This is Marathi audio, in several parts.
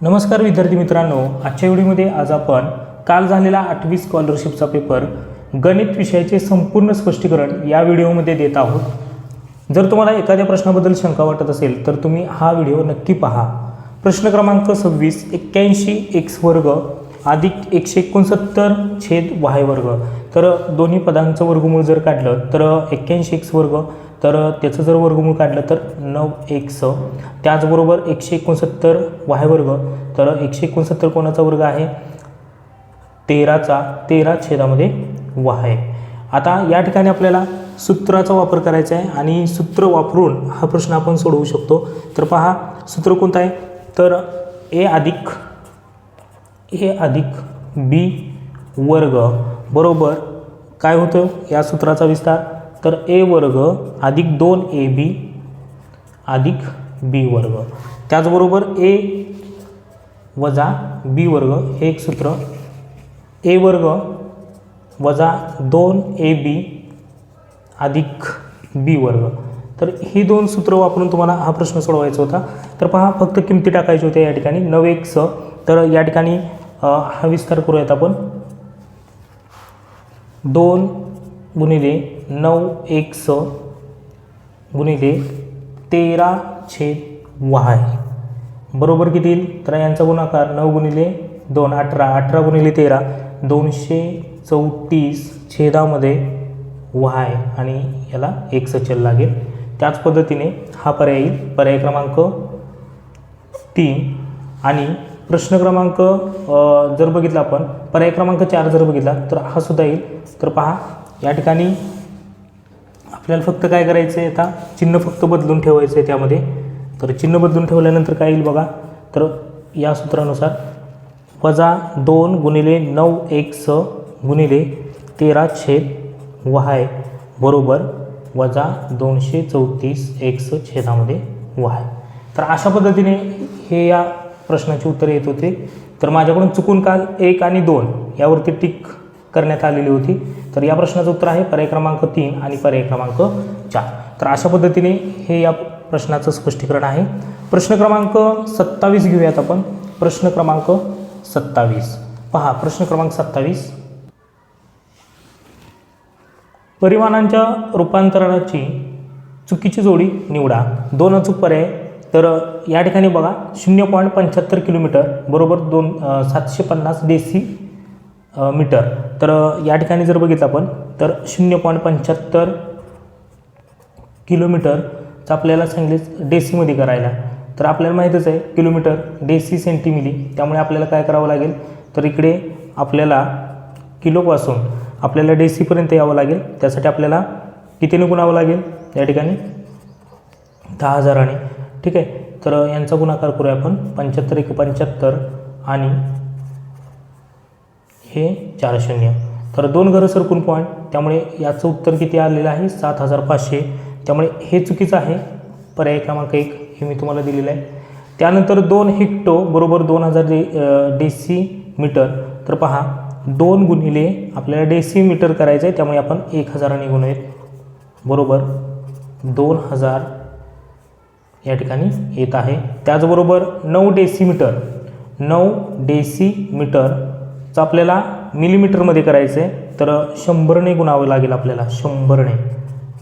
नमस्कार विद्यार्थी मित्रांनो, आजच्या व्हिडिओमध्ये आज आपण काल झालेला 8वी स्कॉलरशिपचा पेपर गणित विषयाचे संपूर्ण स्पष्टीकरण या व्हिडिओमध्ये देत आहोत। जर तुम्हाला एखाद्या प्रश्नाबद्दल शंका वाटत असेल तर तुम्ही हा व्हिडिओ नक्की पहा। प्रश्न क्रमांक 26 81x वर्ग अधिक 169 छेद y वर्ग। तर दोन्ही पदांचं वर्गमूळ जर काढलं तर 81x वर्ग, तर त्याचं जर वर्गमूळ काढलं तर 9x, त्याचबरोबर 169 y वर्ग, तर 169 कोणाचा वर्ग आहे 13चा, 13 छेदामध्ये y। आता या ठिकाणी आपल्याला सूत्राचा वापर करायचा आहे आणि सूत्र वापरून हा प्रश्न आपण सोडवू शकतो। तर पहा सूत्र कोणतं आहे, तर a अधिक b वर्ग बरोबर काय होतं या सूत्राचा विस्तार, तर a वर्ग अधिक 2ab अधिक b वर्ग, त्याचबरोबर a वजा b वर्ग हे एक सूत्र, a वर्ग वजा 2ab अधिक b वर्ग। तर ही दोन सूत्र वापरून तुम्हाला हा प्रश्न सोडवायचा होता। तर पहा फक्त किमती टाकायच्या होत्या या ठिकाणी 9x, तर या ठिकाणी हा विस्तार करूयात आपण, 2 गुणिले 9x गुणिले 13 छेद y बरोबर किती येईल, तर यांचा गुणाकार 9 गुणिले 2 18, 18 गुणिले 13 234 छेदामध्ये y आणि याला x चल लागेल। त्याच पद्धतीने हा पर्याय येईल, पर्याय क्रमांक 3। आणि प्रश्न क्रमांक जर बघितला आपण पर्याय क्रमांक 4 जर बघितला तर हा सुद्धा येईल। तर पहा या ठिकाणी आपल्याला फक्त काय करायचं आहे, आता चिन्ह फक्त बदलून ठेवायचं आहे त्यामध्ये। तर चिन्ह बदलून ठेवल्यानंतर काय येईल बघा, तर या सूत्रानुसार वजा 2 गुणिले 9x गुणिले 13 छेद y बरोबर वजा 234x छेदामध्ये y। तर अशा पद्धतीने हे या प्रश्नाची उत्तरे येत होते। तर माझ्याकडून चुकून काल 1 आणि 2 यावरती टिक करण्यात आलेली होती। तर या प्रश्नाचं उत्तर आहे पर्याय क्रमांक 3 आणि पर्याय क्रमांक 4। तर अशा पद्धतीने हे या प्रश्नाचं स्पष्टीकरण आहे। प्रश्न क्रमांक 27 घेऊयात आपण। प्रश्न क्रमांक 27 पहा, प्रश्न क्रमांक 27 परिमाणांच्या रूपांतरणाची चुकीची जोडी निवडा, 2 अचूक पर्याय। तर या ठिकाणी बघा 0.75 किलोमीटर बरोबर 750 डेसी मीटर। तर या ठिकाणी जर बघितलं आपण तर 0.75 किलोमीटरचं आपल्याला सांगितले डेसीमध्ये करायला, तर आपल्याला माहीतच आहे किलोमीटर डेसी सेंटीमिली, त्यामुळे आपल्याला काय करावं लागेल, तर इकडे आपल्याला किलोपासून आपल्याला डेसीपर्यंत यावं लागेल। त्यासाठी आपल्याला कितीने गुणावं लागेल या ठिकाणी 10,000ने, ठीक आहे। तर यांचा गुणाकार करूया आपण, 75 × 75 आणि हे 4 शून्य, तर 2 घरं सरकून पॉईंट, त्यामुळे याचं उत्तर किती आलेलं आहे 7,500। त्यामुळे हे चुकीचं आहे, पर्याय क्रमांक 1 हे मी तुम्हाला दिलेलं आहे। त्यानंतर 2 हेक्टो बरोबर 2000 डेसी मीटर। तर पहा 2 गुणिले आपल्याला डेसी मीटर करायचं आहे, त्यामुळे आपण 1000ने गुणूयात बरोबर 2000 या ठिकाणी येत आहे। त्याचबरोबर 9 डेसीमीटर, 9 डेसीमीटरचं आपल्याला मिलीमीटरमध्ये करायचं आहे, तर 100ने गुणावं लागेल आपल्याला 100ने,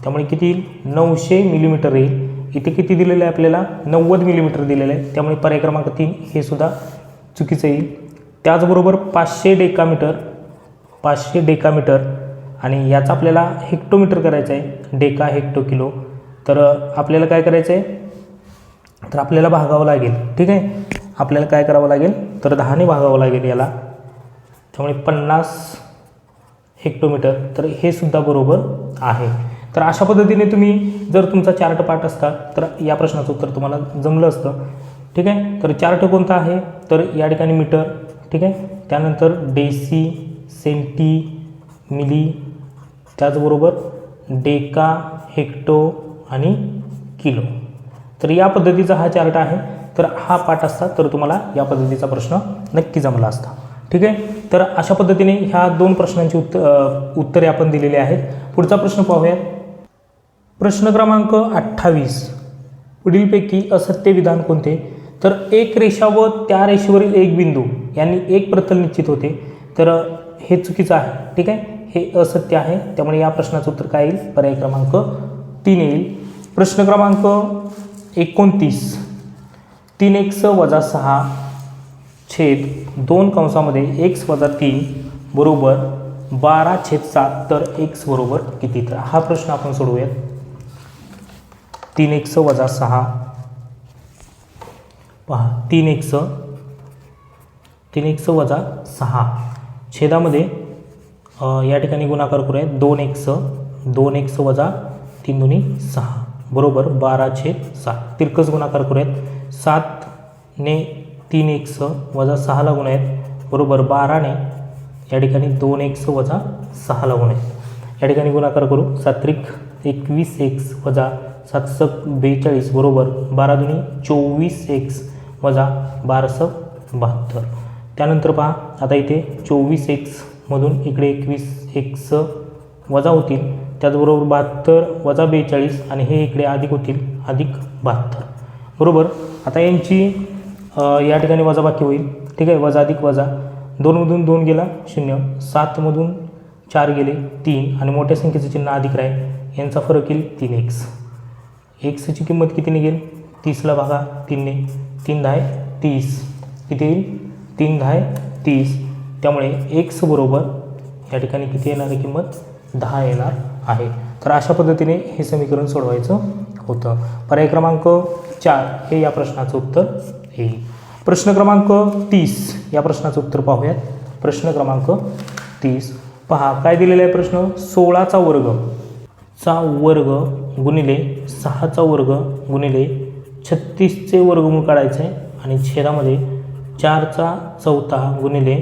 त्यामुळे किती येईल 900 मिलीमीटर येईल। इथे किती दिलेलं आहे आपल्याला 90 मिलीमीटर दिलेलं आहे, त्यामुळे पर्याय क्रमांक 3 हे सुद्धा चुकीचं येईल। त्याचबरोबर 500 डेकामीटर, 500 डेकामीटर आणि याचा आपल्याला हेक्टोमीटर करायचं आहे, डेका हेक्टो किलो। तर आपल्याला काय करायचं आहे, तर आपल्याला भागावं लागेल, ठीक आहे। आपल्याला काय करावं लागेल, तर 10ने भागावं लागेल याला, त्यामुळे 50 हेक्टोमीटर, तर हे सुद्धा बरोबर आहे। तर अशा पद्धतीने तुम्ही जर तुमचा चार्ट पाठ असता तर या प्रश्नाचं उत्तर तुम्हाला जमलं असतं, ठीक आहे। तर चार्ट कोणता आहे, तर या ठिकाणी मीटर, ठीक आहे, त्यानंतर डेसी, सेंटी, मिली, त्याचबरोबर डेका, हेक्टो आणि किलो। तर या पद्धतीचा हा चार्ट आहे। तर हा पाठ असता तर तुम्हाला या पद्धतीचा प्रश्न नक्की जमला असता, ठीक आहे। तर अशा पद्धतीने ह्या 2 प्रश्नांची उत्तरे आपण दिलेली आहेत। पुढचा प्रश्न पाहूयात। प्रश्न क्रमांक 28 पुढीलपैकी असत्य विधान कोणते, तर एक रेषा व त्या रेषेवरील एक बिंदू यांनी एक प्रतल निश्चित होते, तर हे चुकीचं आहे. ठीक आहे, हे असत्य आहे. त्यामुळे या प्रश्नाचं उत्तर काय येईल? पर्याय क्रमांक 3 येईल. प्रश्न क्रमांक 29, 3x - 6 छेद 2 कंसामध्ये x - 3 बरोबर 12/7. तर x बरोबर किती? तर हा प्रश्न आपण सोडवूयात. 3x - 6 पहा, 3x - 6 छेदामध्ये या ठिकाणी गुणाकार करूयात. 2x - 3 दुनी 6 बरोबर 12/7. तिरकस गुणाकार करूयात. 7 ने 3x - 6 ला गुणायत बरोबर 12 ने या ठिकाणी 2x - 6 ला गुणायत. या ठिकाणी गुणाकार करू. 7 त्रिक 21x - 7 सक 42 बरोबर 12 दुनी 24x - 12 सक 72. त्यानंतर पहा, आता इथे 24x मधून इकडे 21x वजा होतील, त्याचबरोबर 72 वजा 42 आणि हे इकडे अधिक होतील, अधिक 72 बरोबर. आता यांची या ठिकाणी वजाबाकी होईल. ठीक आहे, वजा अधिक वजा, 2मधून 2 गेला 0, 7मधून 4 गेले 3 आणि मोठ्या संख्येचं चिन्ह अधिक राहील. यांचा फरक येईल 3x. एक्सची किंमत किती निघेल? 30ला भागा 3ने, 3 10 30 किती येईल? 3 10 30. त्यामुळे x बरोबर या ठिकाणी किती येणार आहे किंमत? 10 येणार आहे. तर अशा पद्धतीने हे समीकरण सोडवायचं होतं. पर्याय क्रमांक 4 हे या प्रश्नाचं उत्तर येईल. प्रश्न क्रमांक 30 या प्रश्नाचं उत्तर पाहूयात. प्रश्न क्रमांक 30 पहा, काय दिलेला आहे प्रश्न? 16चा वर्ग गुणिले 6चा वर्ग गुणिले 36चे वर्गमूळ काढायचे आणि छेदामध्ये 4चा चौथा गुणिले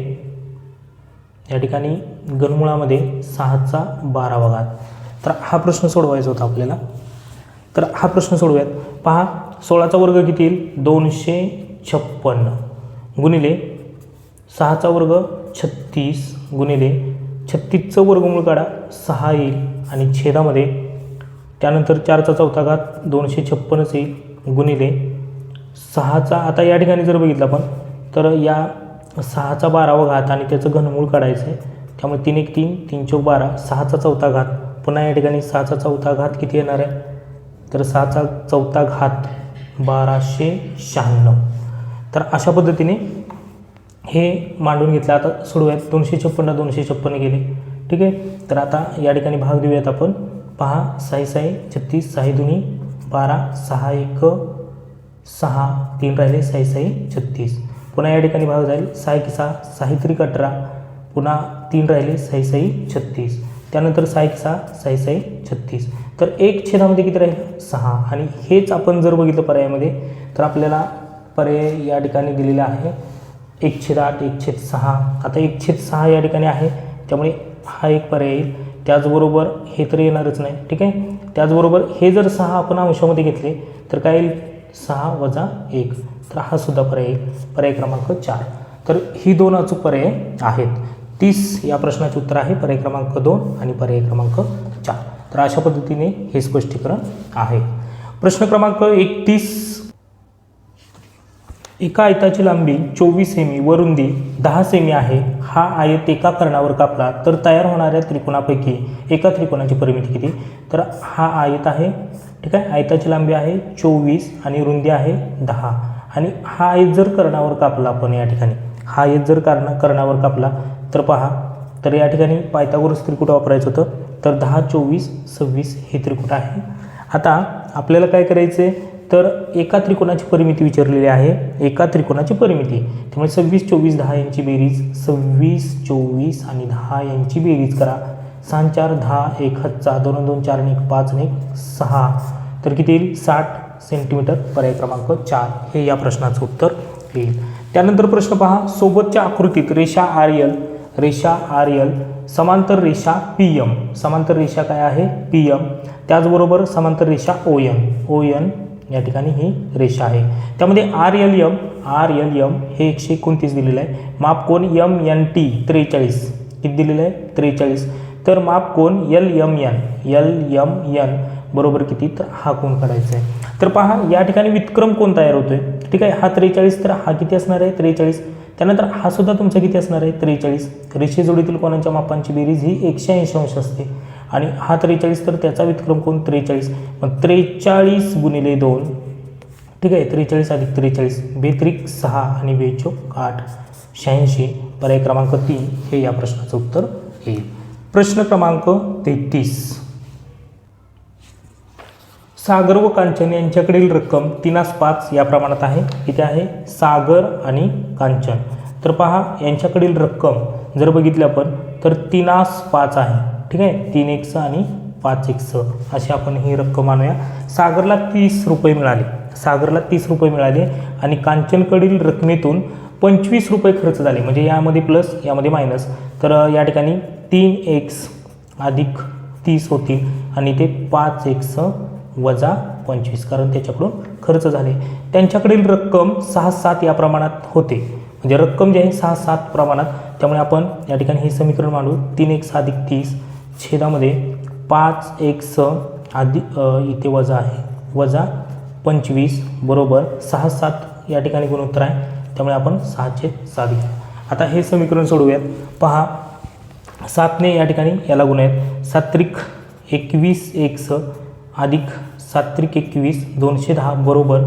या ठिकाणी घनमुळामध्ये 6चा 12वा घात. तर हा प्रश्न सोडवायचा होता आपल्याला. तर हा प्रश्न सोडूयात. पहा, 16चा वर्ग किती येईल? 256 गुणिले 6चा वर्ग 36 गुणिले 36चं वर्गमूळ काढा 6 येईल आणि छेदामध्ये त्यानंतर 4चा चौथा घात 256च येईल गुणिले 6चा. आता या ठिकाणी जर बघितलं आपण तर या 6चा 12वा घात आणि त्याचं घनमूळ काढायचं आहे. त्यामुळे 3 1 3 3 चौक 12, 6चा चौथा घात, पुन्हा या ठिकाणी 6चा चौथा घात किती येणार आहे? तर 6चा चौथा घात 1296. तर अशा पद्धतीने हे मांडून घेतलं. आता सोडूयात. 256 256 गेले. ठीक आहे, तर आता या ठिकाणी भाग देऊयात आपण. पहा, 6 6 36, 6 दुनी 12, 6 1 6, 3 राहिले, 6 6 36. पुन्हा या ठिकाणी भाग जाईल. 6 1 6, 6 3 18, पुन्हा 3 राहिले, 6 6 36. त्यानंतर 6 1 6, 6 6 36. तर एक छेदामध्ये किती राहील? 6. आणि हेच आपण जर बघितलं पर्यायामध्ये तर आपल्याला पर्याय या ठिकाणी दिलेला आहे 1/8, 1/6. आता 1/6 या ठिकाणी आहे, त्यामुळे हा एक पर्याय येईल. त्याचबरोबर हे तर येणारच नाही. ठीक आहे, त्याचबरोबर हे जर 6 आपण अंशामध्ये घेतले तर काय येईल? 6 वजा 1. तर हा सुद्धा पर्याय येईल. पर्याय क्रमांक 4. तर ही 2 अचूक पर्याय आहेत. 30 या प्रश्नाचे उत्तर आहे पर्याय क्रमांक 2 आणि पर्याय क्रमांक 4. तर अशा पद्धतीने हे स्पष्टीकरण आहे. प्रश्न क्रमांक 31, एका आयताची लांबी 24 सेमी व रुंदी 10 सेमी आहे. हा आयत एका कर्णावर कापला तर तयार होणाऱ्या त्रिकोणापैकी एका त्रिकोणाची परिमिती किती? तर हा आयत आहे. ठीक आहे, आयताची लांबी आहे 24 आणि रुंदी आहे 10. आणि हा आयत जर कर्णावर कापला आपण या ठिकाणी, हा आयत जर कर्णावर कापला तर पहा, तर या ठिकाणी पायथागोरस त्रिकूट वापरायचं होतं. तर 10 24 26 हे त्रिकूट आहे. आता आपल्याला काय करायचं आहे? तर एका त्रिकोणाची परिमिती विचारलेली आहे. एका त्रिकोणाची परिमिती, त्यामुळे 26 24 10 यांची बेरीज, 26 24 आणि 10 यांची बेरीज करा. 6 4 10, 1 हातचा 2 2 4 1 5 1 6. तर किती येईल? 60 सेंटीमीटर. पर्याय क्रमांक 4 हे या प्रश्नाचं उत्तर येईल. त्यानंतर प्रश्न पहा, सोबतच्या आकृतीत रेषा आर यल समांतर रेषा PM, समांतर रेषा काय आहे? PM. त्याचबरोबर समांतर रेषा ON या ठिकाणी ही रेषा आहे. त्यामध्ये RLM हे 129 दिलेलं आहे. मापकोन MNT 43 किती दिलेलं आहे? 43. तर मापकोन LMN बरोबर किती? तर हा कोण काढायचा आहे. तर पहा, या ठिकाणी व्युत्क्रम कोण तयार होतोय? ठीक आहे. हा 43 तर हा किती असणार आहे 43. त्यानंतर हा सुद्धा तुमचा किती असणार आहे 43. रेषेजोडीतील कोणाच्या मापांची बेरीज ही 180 अंश असते आणि हा 43 तर त्याचा व्युत्क्रम कोण 43. मग 43 गुणिले 2, ठीक आहे. 43 अधिक 43 बेत्रिक 6 आणि बेचोक 8 86. पर्याय क्रमांक 3 हे या प्रश्नाचं उत्तर येईल. प्रश्न क्रमांक 33. सागर व कांचन यांच्याकडील रक्कम 3/5 या प्रमाणात आहे. किती आहे सागर आणि कांचन. तर पहा यांच्याकडील रक्कम जर बघितली आपण तर 3/5 आहे. ठीक आहे. 3x आणि 5x अशी आपण ही रक्कम आणूया. सागरला 30 रुपये मिळाले. सागरला 30 रुपये मिळाले आणि कांचनकडील रकमेतून 25 रुपये खर्च झाले. म्हणजे यामध्ये प्लस यामध्ये मायनस. तर या ठिकाणी 3x अधिक 30 होतील आणि ते 5x वजा 25 कारण त्याच्याकडून खर्च झाले. त्यांच्याकडील रक्कम 6-7 या प्रमाणात होते. म्हणजे रक्कम जी आहे 6-7 प्रमाणात. त्यामुळे आपण या ठिकाणी हे समीकरण मांडू. 3x अधिक 30 छेदामध्ये 5x अधिक इथे वजा आहे वजा 25 बरोबर 6-7 या ठिकाणी गुणोत्तर आहे. त्यामुळे आपण 6/7 घेऊ. आता हे समीकरण सोडवूयात. पहा 7ने या ठिकाणी याला गुणूयात. 7×21x अधिक 7×21 210 बरोबर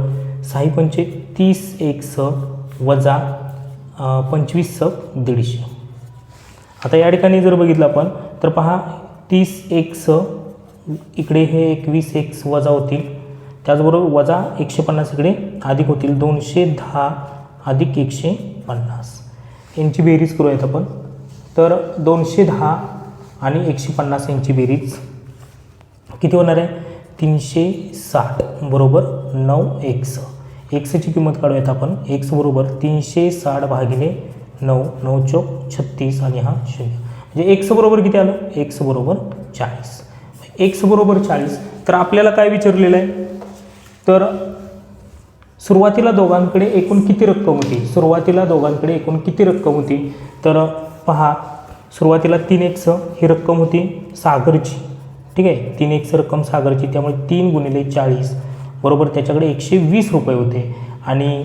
6×5 30x वजा 25 150. आता या ठिकाणी जर बघितलं आपण तर पहा 30x इकडे हे 21x वजा होतील. त्याचबरोबर वजा 150 इकडे अधिक होतील. 210 अधिक 150 यांची बेरीज करूयात आपण. तर 210 आणि 150 यांची बेरीज किती होणार आहे 360 बरोबर 9x. एक्सची किंमत काढूयात आपण. x बरोबर 360 भागिले 9 9 चौक 36 आणि हा 0. म्हणजे x बरोबर किती आलं x बरोबर 40. x बरोबर 40. तर आपल्याला काय विचारलेलं आहे तर सुरुवातीला दोघांकडे एकूण किती रक्कम होती. सुरुवातीला दोघांकडे एकूण किती रक्कम होती तर पहा सुरुवातीला 3x ही रक्कम होती सागरची. ठीक आहे. 3x रक्कम सागरची. त्यामुळे 3 गुणिले 40 बरोबर त्याच्याकडे 120 रुपये होते. आणि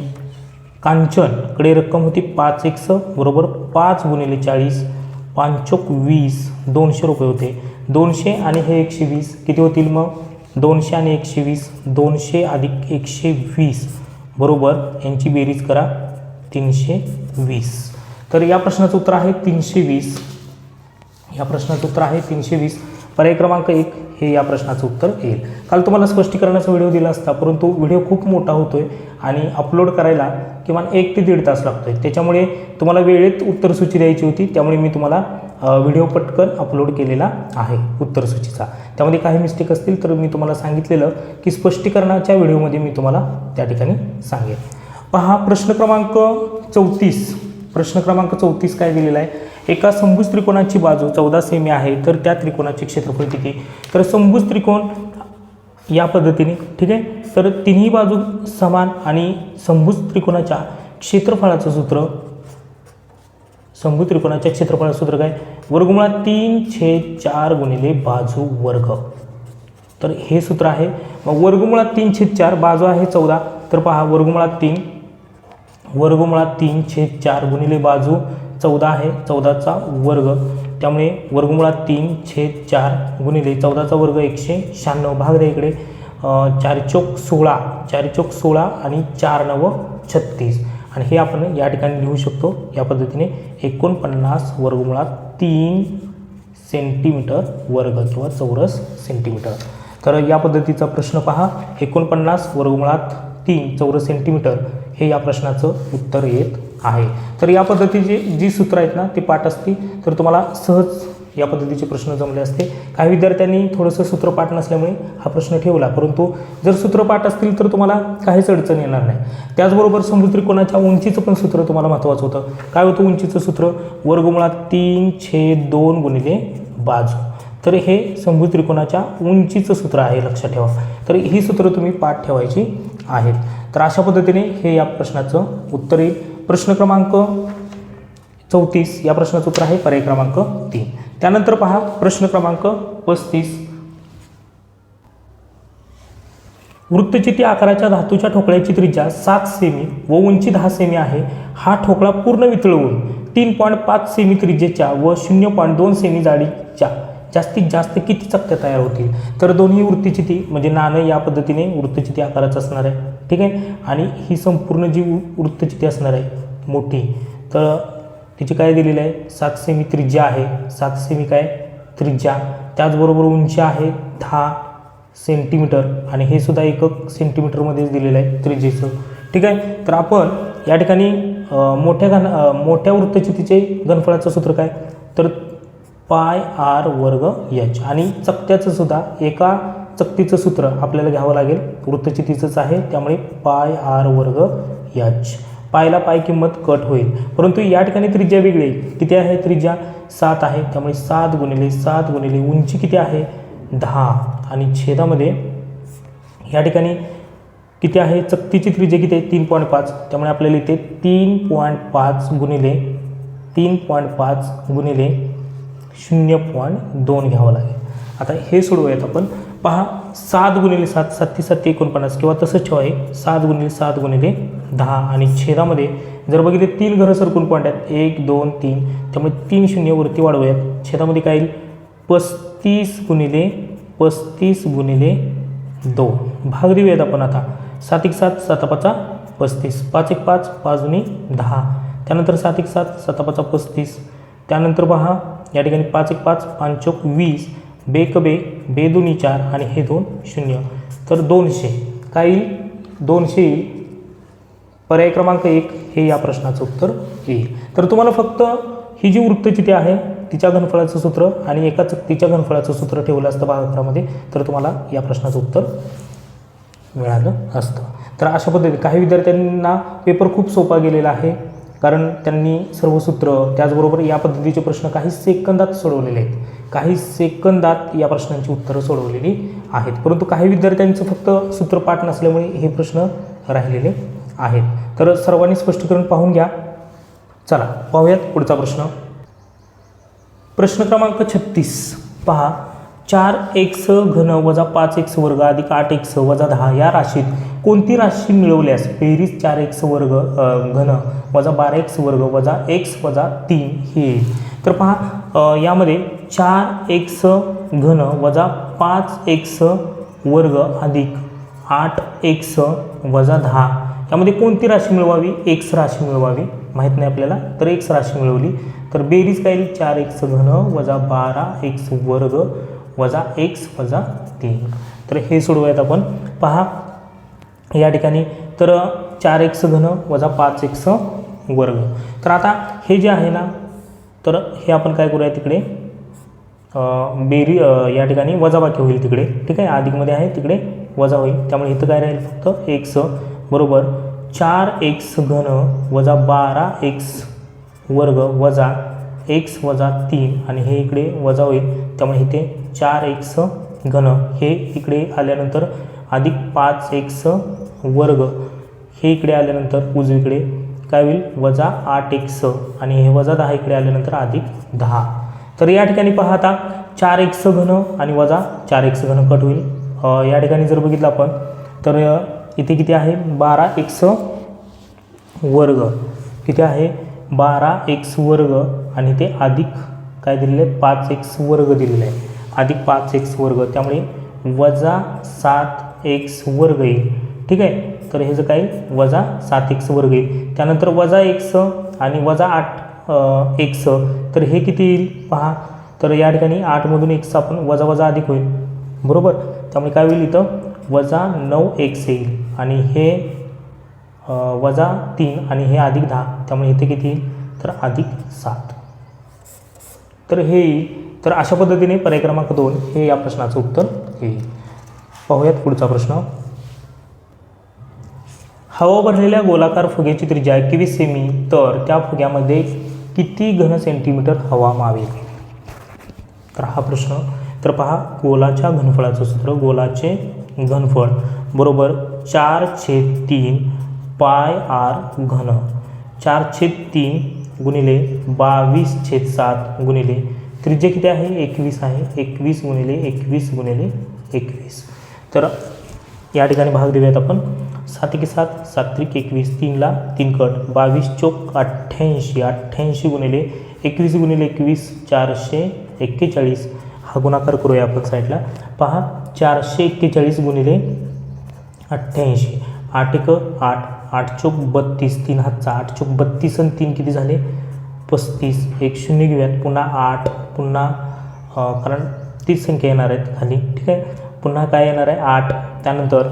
कांचनकडे रक्कम होती 5x बरोबर 5 गुणिले 40 5 चौक 20 200 रुपये होते. 200 आणि हे 120 किती होतील मग 200 आणि 120 200 अधिक 120 बरोबर यांची बेरीज करा 320. तर या प्रश्नाचं उत्तर आहे 320. या प्रश्नाचं उत्तर आहे 320. पर्याय क्रमांक 1 हे या प्रश्नाचं उत्तर येईल. काल तुम्हाला स्पष्टीकरणाचा व्हिडिओ दिला असता परंतु व्हिडिओ खूप मोठा होतोय आणि अपलोड करायला किमान 1 ते 1.5 तास लागतोय. त्याच्यामुळे तुम्हाला वेळेत उत्तरसूची द्यायची होती. त्यामुळे मी तुम्हाला व्हिडिओ पटकन अपलोड केलेला आहे उत्तरसूचीचा. त्यामध्ये काही मिस्टेक असतील तर मी तुम्हाला सांगितलेलं की स्पष्टीकरणाच्या व्हिडिओमध्ये मी तुम्हाला त्या ठिकाणी सांगेन. पहा प्रश्न क्रमांक 34. प्रश्न क्रमांक 34 काय दिलेला आहे. एका समभुज त्रिकोणाची बाजू 14 सेमी आहे तर त्या त्रिकोणाचे क्षेत्रफळ किती. तर समभुज त्रिकोण या पद्धतीने ठीक आहे. तर तिन्ही बाजू समान आणि समभुज त्रिकोणाच्या क्षेत्रफळाचं सूत्र समभुज त्रिकोणाच्या क्षेत्रफळाचं सूत्र काय वर्गमुळात 3/4 गुणिले बाजू वर्ग. तर हे सूत्र आहे. मग वर्गमुळात 3/4 बाजू आहे 14 तर पहा वर्गमुळात 3/4 गुणिले बाजू 14 आहे 14चा वर्ग. त्यामुळे वर्गमुळात 3/4 गुणिले 14चा वर्ग 196 भाग द्या इकडे 4 चौक 16 आणि 4 9 36 आणि हे आपण या ठिकाणी लिहू शकतो या पद्धतीने 49 वर्गमुळात 3 सेंटीमीटर वर्ग किंवा चौरस सेंटीमीटर. तर या पद्धतीचा प्रश्न पहा 49 वर्गमुळात 3 चौरस सेंटीमीटर हे या प्रश्नाचं उत्तर येत आहे. तर या पद्धतीचे जी सूत्र आहेत ना ते पाठ असतील तर तुम्हाला सहज या पद्धतीचे प्रश्न जमले असते. काही विद्यार्थ्यांनी थोडंसं सूत्रपाठ नसल्यामुळे हा प्रश्न ठेवला परंतु जर सूत्रपाठ असतील तर तुम्हाला काहीच अडचण येणार नाही. त्याचबरोबर समभुज त्रिकोणाच्या उंचीचं पण सूत्र तुम्हाला महत्त्वाचं होतं. काय होतं उंचीचं सूत्र वर्गमुळात 3/2 गुणिले बाजू. तर हे समभुज त्रिकोणाच्या उंचीचं सूत्र आहे लक्षात ठेवा. तर ही सूत्र तुम्ही पाठ ठेवायची आहेत. तर अशा पद्धतीने हे या प्रश्नाचं उत्तर येईल. प्रश्न क्रमांक 34 या प्रश्नाचं उत्तर आहे पर्याय क्रमांक 3. त्यानंतर पहा प्रश्न क्रमांक 35. वृत्तचिती आकाराच्या धातूच्या ठोकळ्याची त्रिज्या 7 सेमी व उंची 10 सेमी आहे. हा ठोकळा पूर्ण वितळवून 3.5 सेमी त्रिज्येच्या व 0.2 सेमी जाडीच्या जास्तीत जास्त किती चकत्या तयार होतील. तर दोन्ही वृत्तचिती म्हणजे नाणं या पद्धतीने वृत्तचिती आकाराचं असणार आहे. ठीक आहे. आणि ही संपूर्ण जी वृत्तचिती असणार आहे मोठी, तर तिची काय दिलेली आहे 7 सेमी त्रिज्या आहे. 7 सेमी काय त्रिज्या, त्याचबरोबर उंची आहे 10 सेंटीमीटर आणि हे सुद्धा एकक सेंटीमीटरमध्येच दिलेलं आहे त्रिज्येचं. ठीक आहे. तर आपण या ठिकाणी मोठ्या वृत्तचितीचे घनफळाचं सूत्र काय, तर पाय आर वर्ग एच. आणि चकत्याचं सुद्धा एका चकतीचं सूत्र आपल्याला घ्यावं लागेल, वृत्तचितीचंच आहे, त्यामुळे पाय आर वर्ग एच. पायला पाय किंमत कट होईल, परंतु या ठिकाणी त्रिज्या वेगळी आहे. किती आहे त्रिज्या 7 आहे, त्यामुळे 7 गुणिले 7 गुणिले उंची किती आहे 10 आणि छेदामध्ये या ठिकाणी किती आहे चकतीची त्रिज्या किती आहे 3.5, त्यामुळे आपल्याला इथे 3.5 गुणिले 0.2 घ्यावं लागेल. आता हे सोडवूयात आपण. पहा 7 गुणिले 7 7 7 49 किंवा तसंच ठेवा आहे 7 गुणिले 7 गुणिले 10 आणि छेदामध्ये जर बघितले 3 घरं सरकून पॉईंट आहेत 1 2 3, त्यामुळे 3 शून्य वरती वाढवूयात. छेदामध्ये काय येईल 35 गुणिले 2. भाग देऊयात आपण आता. 7 1 7 7 5 35, 5 1 5 5 2 10, त्यानंतर 7 1 7 7 5 35, त्यानंतर पहा या ठिकाणी 5 1 5 5 चौक 20, बेक बे 2 4 आणि हे 2 0, तर 200 काय येईल 200 येईल. पर्याय क्रमांक 1 हे या प्रश्नाचं उत्तर येईल. तर तुम्हाला फक्त ही जी वृत्तचिती आहे तिच्या घनफळाचं सूत्र आणि एका चकतीच्या घनफळाचं सूत्र ठेवलं असतं भागाकारामध्ये, तर तुम्हाला या प्रश्नाचं उत्तर मिळालं असतं. तर अशा पद्धतीने काही विद्यार्थ्यांना पेपर खूप सोपा गेलेला आहे, कारण त्यांनी सर्व सूत्र त्याचबरोबर या पद्धतीचे प्रश्न काही सेकंदात सोडवलेले आहेत. काही सेकंदात या प्रश्नांची उत्तरं सोडवलेली आहेत, परंतु काही विद्यार्थ्यांचं फक्त सूत्रपाठ नसल्यामुळे हे प्रश्न राहिलेले आहेत. तर सर्वांनी स्पष्टीकरण पाहून घ्या. चला पाहूयात पुढचा प्रश्न. प्रश्न क्रमांक 36 पहा. 4x घन वजा 5x वर्ग अधिक 8x वजा 10 या राशीत कोणती राशी मिळवल्यास बेरीज 4x वर्ग घन वजा 12x वर्ग वजा x वजा 3 हे येईल. तर पहा यामध्ये 4x घन वजा 5x वर्ग अधिक 8x वजा 10 यामध्ये कोणती राशी मिळवावी, x राशी मिळवावी. माहीत नाही आपल्याला, तर x राशी मिळवली तर बेरीज काय येईल 4x घन वजा 12x वर्ग वजा x वजा 3. तर हे सोडवूयात आपण. पहा या ठिकाणी तर 4x घन वजा 5x वर्ग. तर आता हे जे आहे ना, तर हे आपण काय करूया तिकडे या ठिकाणी वजाबाकी होईल तिकडे. ठीक आहे, अधिकमध्ये आहे तिकडे वजा होईल, त्यामुळे इथं काय राहील फक्त x बरोबर 4x घन वजा 12x वर्ग वजा x वजा 3 आणि हे इकडे वजा होईल, त्यामुळे इथे 4x घन हे इकडे आल्यानंतर अधिक 5x वर्ग हे इकडे आल्यानंतर उजवीकडे काय होईल वजा 8x आणि हे वजा 10 इकडे आल्यानंतर अधिक 10. तर या ठिकाणी पहा आता 4x घन आणि वजा 4x घन कट होईल. या ठिकाणी जर बघितलं आपण तर इथे किती आहे 12x वर्ग, किती आहे 12x वर्ग आणि ते अधिक काय दिलेलं आहे 5x वर्ग दिलेलं आहे, अधिक 5x वर्ग, त्यामुळे वजा 7x वर्ग येईल. ठीक आहे, तर हे जर काय वजा 7x वर्ग येईल. त्यानंतर वजा x आणि वजा 8x, तर हे किती येईल पहा. तर या ठिकाणी 8मधून x आपण वजा वजा अधिक होईल बरोबर, त्यामुळे काय होईल इथं वजा 9x येईल आणि हे वजा 3 आणि हे अधिक 10, त्यामुळे इथे किती येईल तर अधिक 7. तर हे येईल. तर अशा पद्धतीने पर्याय क्रमांक 2 हे या प्रश्नाचं उत्तर येईल. पाहूयात पुढचा प्रश्न. हवा भरलेल्या गोलाकार फुग्याची त्रिज्या 21 सेमी, तर त्या फुग्यामध्ये किती घन सेंटीमीटर हवा मावेल. तर हा प्रश्न. तर पहा गोलाच्या घनफळाचं सूत्र, गोलाचे घनफळ बरोबर 4/3 पाय आर घन, 4/3 गुणिले 22/7 गुणिले त्रिज्या किती आहे 21 आहे, 21 गुणिले 21 गुणिले 21. तर या ठिकाणी भाग देऊयात आपण. 7 × 7 7 × 21 3ला 3 कट 22 चोक 88 88 गुणिले 21 गुणिले 21 441. हा गुणाकार करूया आपण साईडला. पहा 441 गुणिले 88 8 × 8 8 चोक 32 3 हातचा 8 चोक 32 आणि 3 किती झाले 35. एक शून्य घेऊयात. पुन्हा 8 पुन्हा कारण तीच संख्या येणार आहेत खाली. ठीक आहे. पुन्हा काय येणार आहे 8. त्यानंतर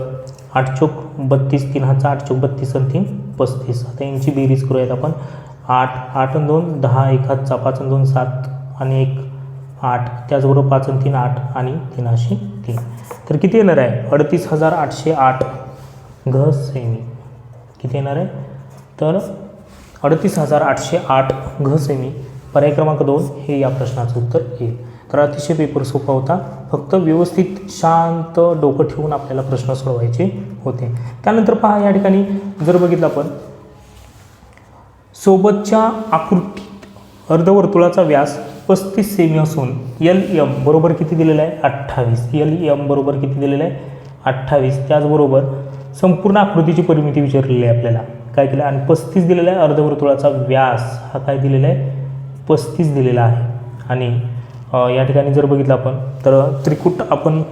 8 चोक 32 3 हातचा 8 चोक 32 आणि 3 35. आता यांची बेरीज करूयात आपण. 8 8 आणि 2 10 1 हातचा 5 आणि 2 7 आणि 1 8. त्याचबरोबर 5 आणि 3 8 आणि 3 असे 3. तर किती येणार आहे 38,808 घ सेमी. किती येणार आहे तर 38,808 घ सेमी. पर्याय क्रमांक 2 हे या प्रश्नाचं उत्तर येईल. तर अतिशय पेपर सोपा होता. फक्त व्यवस्थित शांत डोकं ठेवून आपल्याला प्रश्न सोडवायचे होते. त्यानंतर पहा या ठिकाणी जर बघितलं आपण सोबतच्या आकृतीत अर्धवर्तुळाचा व्यास 35 सेमी असून LM बरोबर किती दिलेलं आहे 28. LM बरोबर किती दिलेलं आहे 28. त्याचबरोबर संपूर्ण आकृतीची परिमिती विचारलेली आहे आपल्याला. काय केलं आणि 35 दिलेला आहे. अर्धवर्तुळाचा व्यास हा काय दिलेला आहे 35 दिलेला आहे. आणि या ठिकाणी जर बघितलं आपण तर त्रिकूट आपण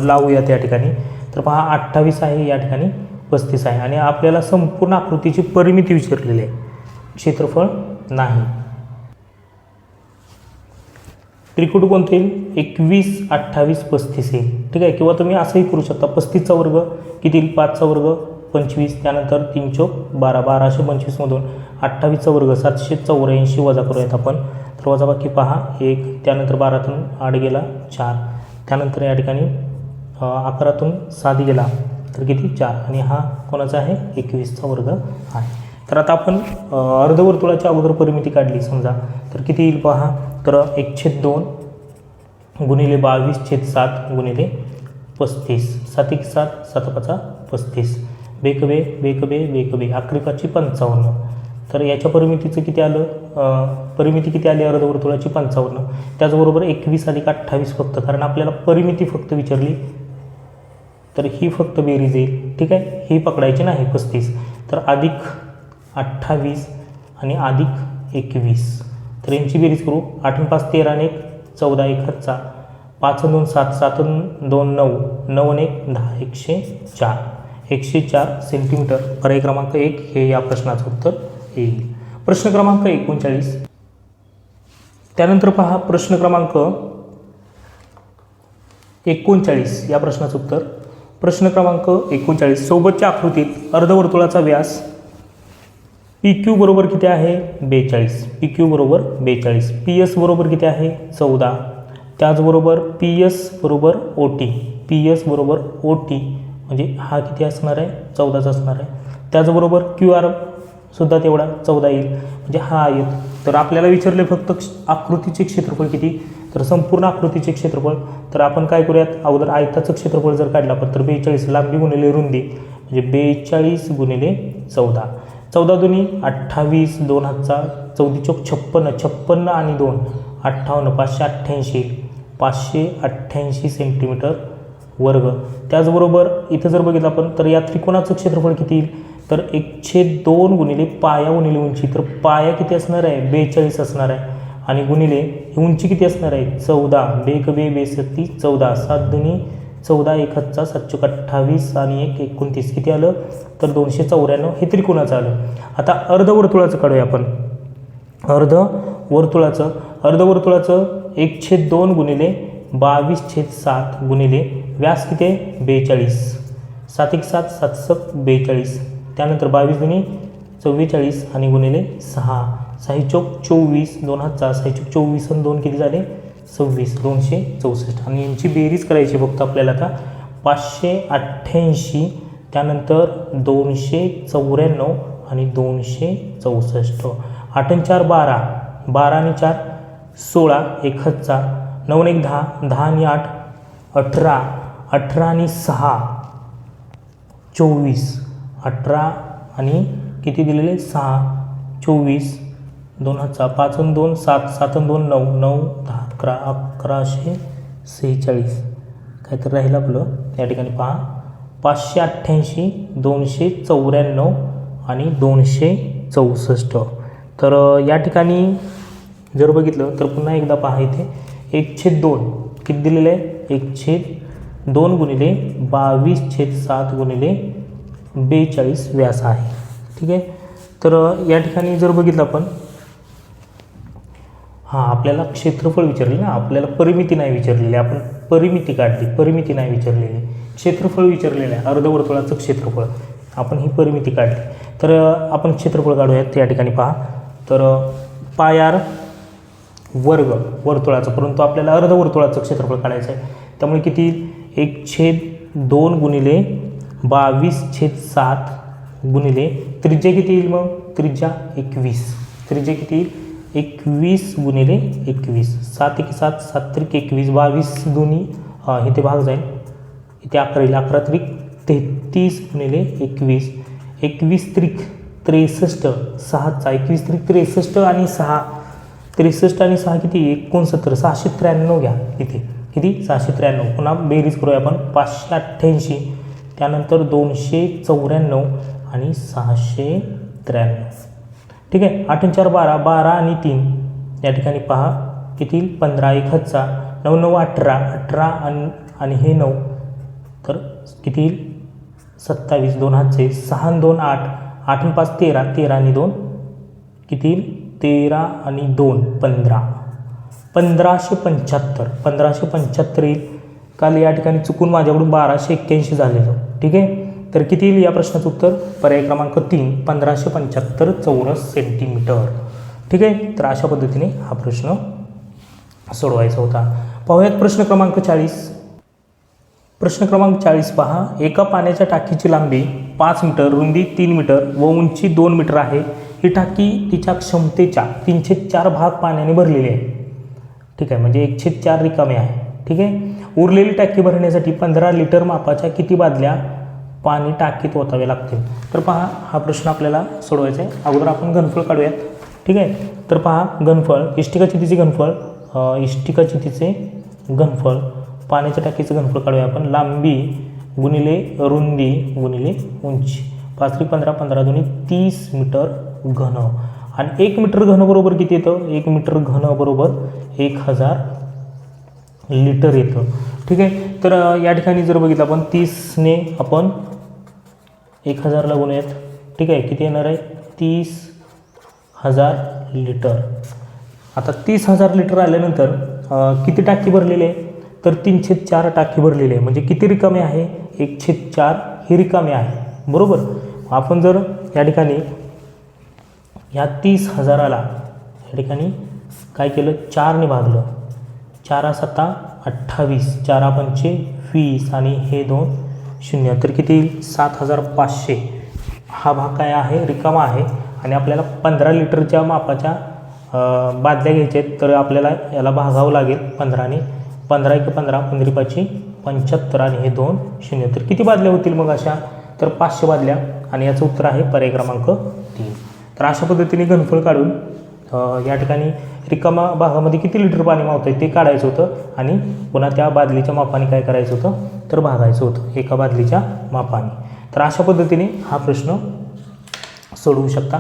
लावूया त्या ठिकाणी. तर पहा 28 आहे या ठिकाणी 35 आहे आणि आपल्याला संपूर्ण आकृतीची परिमिती विचारलेली आहे, क्षेत्रफळ नाही. त्रिकूट कोणतं येईल 21 28 35 येईल. ठीक आहे. किंवा तुम्ही असंही करू शकता 35चा वर्ग किती येईल 5चा वर्ग 25. त्यानंतर 3 चोक 12 1225 मधून 28चा वर्ग 784 वजा करूयात आपण. तर वजाबाकी पहा 1. त्यानंतर 12तून 8 गेला 4. त्यानंतर या ठिकाणी 11तून 7 गेला तर किती 4 आणि हा कोणाचा आहे 21चा वर्ग आहे. तर आता आपण अर्धवर्तुळाच्या अगोदर परिमिती काढली समजा तर किती येईल पहा. तर 1/2 गुणिले 22/7 गुणिले 35. 7 × 7 7 × 5 35. बेकबे बेकबे बेकबे 11 × 5 = 55. तर याच्या परिमितीचं किती आलं परिमिती किती आली अर्धवर्तुळाची 55. त्याचबरोबर 21 + 28 फक्त कारण आपल्याला परिमिती फक्त विचारली तर ही फक्त बेरीज येईल. ठीक आहे. ही पकडायची नाही 35. तर अधिक 28 आणि अधिक 21. तर यांची बेरीज करू. 8 × 5 13 आणि 1 14 1 हातचा 5 आणि 2 7 7 आणि 2 9 9 आणि 1 10 104 सेंटीमीटर. पर्याय क्रमांक 1 हे या प्रश्नाचं उत्तर येईल. प्रश्न क्रमांक 39. त्यानंतर पहा प्रश्न क्रमांक 39 या प्रश्नाचं उत्तर. प्रश्न क्रमांक 39 सोबतच्या आकृतीत अर्धवर्तुळाचा व्यास PQ बरोबर किती आहे 42. PQ बरोबर 42. PS बरोबर किती आहे 14. त्याचबरोबर PS बरोबर OT. PS बरोबर OT म्हणजे हा किती असणार आहे 14चा असणार आहे. त्याचबरोबर QR सुद्धा तेवढा 14 येईल म्हणजे हा आयत. तर आपल्याला विचारले फक्त आकृतीचे क्षेत्रफळ किती तर संपूर्ण आकृतीचे क्षेत्रफळ. तर आपण काय करूयात अगोदर आयताचं क्षेत्रफळ जर काढलं आपण तर 42 लांबी गुणिले रुंदी म्हणजे 42 गुणिले 14. 14 दुनी 28 2 हातचा 14 चोक 56 56 आणि 2 58 588 588 सेंटीमीटर वर्ग. त्याचबरोबर इथं जर बघितलं आपण तर या त्रिकोणाचं क्षेत्रफळ किती येईल तर 1/2 गुणिले पाया गुणिले उंची. तर पाया किती असणार आहे 42 असणार आहे आणि गुणिले उंची किती असणार आहे 14. बेकबे बेसत्ती 14 7 दुनी 14 1 हातचा 7 चोक 28 आणि 1 29 किती आलं तर 294 हे त्रिकोणाचं आलं. आता अर्धवर्तुळाचं काढूया आपण. अर्धवर्तुळाचं 1/2 गुणिले 22/7 गुणिले व्यास किती आहे 42. 7 × 7 7 42. त्यानंतर 22 दुनी 44 आणि गुणिले 6 6 चोक 24 2 हातचा 6 चोक 24 आणि 2 किती झाले 26 264. आणि यांची बेरीज करायची फक्त आपल्याला आता 588 त्यानंतर 294 आणि 264. 8 आणि 4 12 12 आणि 4 16 1 हातचा 9 आणि 1 10 10 आणि 8 18 18 आणि 6 24 18 आणि किती दिलेले 6 24 2 हातचा 5 आणि 2 7 7 आणि 2 9 9 10 11 1146 काय तर राहिलं आपलं या ठिकाणी पहा 588, 294 आणि 264. तर या ठिकाणी जर बघितलं तर पुन्हा एकदा पहा इथे 1/2 किती दिलेलं आहे 1/2 गुणिले 22/7 गुणिले 42 व्यास आहे. ठीक आहे. तर या ठिकाणी जर बघितलं आपण हां आपल्याला क्षेत्रफळ विचारले ना, आपल्याला परिमिती नाही विचारलेली, आपण परिमिती काढली, परिमिती नाही विचारलेली, क्षेत्रफळ विचारलेलं आहे, अर्धवर्तुळाचं क्षेत्रफळ, आपण ही परिमिती काढली. तर आपण क्षेत्रफळ काढूयात या ठिकाणी पहा. तर पाय आर वर्ग वर्तुळाचं, परंतु आपल्याला अर्धवर्तुळाचं क्षेत्रफळ काढायचं आहे, त्यामुळे किती 1/2 गुणिले 22/7 गुणिले त्रिज्या किती येईल मग त्रिज्या 21, त्रिज्या किती येईल 21 गुणिले 21, 7 × 7 7 × 21, 22 दोन्ही इथे भाग जाईल, इथे 11 येईल, 11 × 33 गुणिले 21, 21 × 63 6चा 21 × 63 आणि 6 63 आणि 6 किती 69, 693 घ्या इथे किती 693. पुन्हा बेरीज करूया आपण 588 त्यानंतर 294 आणि 693. ठीक आहे. 8 × 4 12, 12 आणि 3 या ठिकाणी पहा किती 15, 1 हातचा 9 9 18 18 आणि हे 9 तर किती 27, 2 हातचे 6 आणि 2 8 8 आणि 5 13 13 आणि 2 किती 13 आणि 2 15 1575 1575 येईल. काल या ठिकाणी चुकून माझ्याकडून 1281 झालेलं. ठीक आहे. तर किती येईल या प्रश्नाचं उत्तर पर्याय क्रमांक 3 1575 चौरस सेंटीमीटर. ठीक आहे. तर अशा पद्धतीने हा प्रश्न सोडवायचा होता. पाहूयात प्रश्न क्रमांक 40. प्रश्न क्रमांक 40 पहा. एका पाण्याच्या टाकीची लांबी 5 मीटर, रुंदी 3 मीटर व उंची 2 मीटर आहे. ही टाकी तिच्या क्षमतेच्या 3/4 भाग पाण्याने भरलेली आहे. ठीक आहे. म्हणजे 1/4 रिकामे आहे. ठीक आहे. उरलेली टाकी भरण्यासाठी 15 लिटर मापाच्या किती बादल्या पाणी टाकीत ओतावे लागतील. तर पहा हा प्रश्न आपल्याला सोडवायचा आहे. अगोदर आपण घनफळ काढूयात. ठीक आहे. तर पहा घनफळ इष्टिकाचितीचे घनफळ इष्टिकाचितीचे घनफळ पाण्याच्या टाकीचं घनफळ काढूया आपण. लांबी गुणिले रुंदी गुणिले उंची 5 × 15 15 2 30 मीटर घन आणि 1 मीटर घन बरोबर किती येतं 1 मीटर घन बरोबर 1000 लिटर येतं. ठीक आहे. तर या ठिकाणी जर बघितलं आपण 30ने आपण 1000ला गुणूयात. ठीक आहे. किती येणार आहे 30,000 लिटर. आता 30,000 लिटर आल्यानंतर किती टाकी भरलेली आहे तर 3/4 टाकी भरलेली आहे. म्हणजे किती रिकामे आहे 1/4 ही रिकामे आहे. बरोबर. आपण जर या ठिकाणी ह्या 30,000ला या ठिकाणी काय केलं 4ने भागलं 4 7 28 4 5 20 आणि हे 2 0 तर किती येईल 7,500. हा भाग काय आहे रिकामा आहे आणि आपल्याला 15 लिटरच्या मापाच्या बादल्या घ्यायच्या आहेत. तर आपल्याला याला भागावं लागेल 15ने 15 × 15 15 5 75 आणि हे 2 0 तर किती बादल्या होतील मग अशा तर 500 बादल्या आणि याचं उत्तर आहे पर्याय क्रमांक 3. तर अशा पद्धतीने घनफळ काढून या ठिकाणी रिकामा भागामध्ये किती लिटर पाणी मावतं आहे ते काढायचं होतं आणि पुन्हा त्या बादलीच्या मापाने काय करायचं होतं तर भागायचं होतं एका बादलीच्या मापाने. तर अशा पद्धतीने हा प्रश्न सोडवू शकता.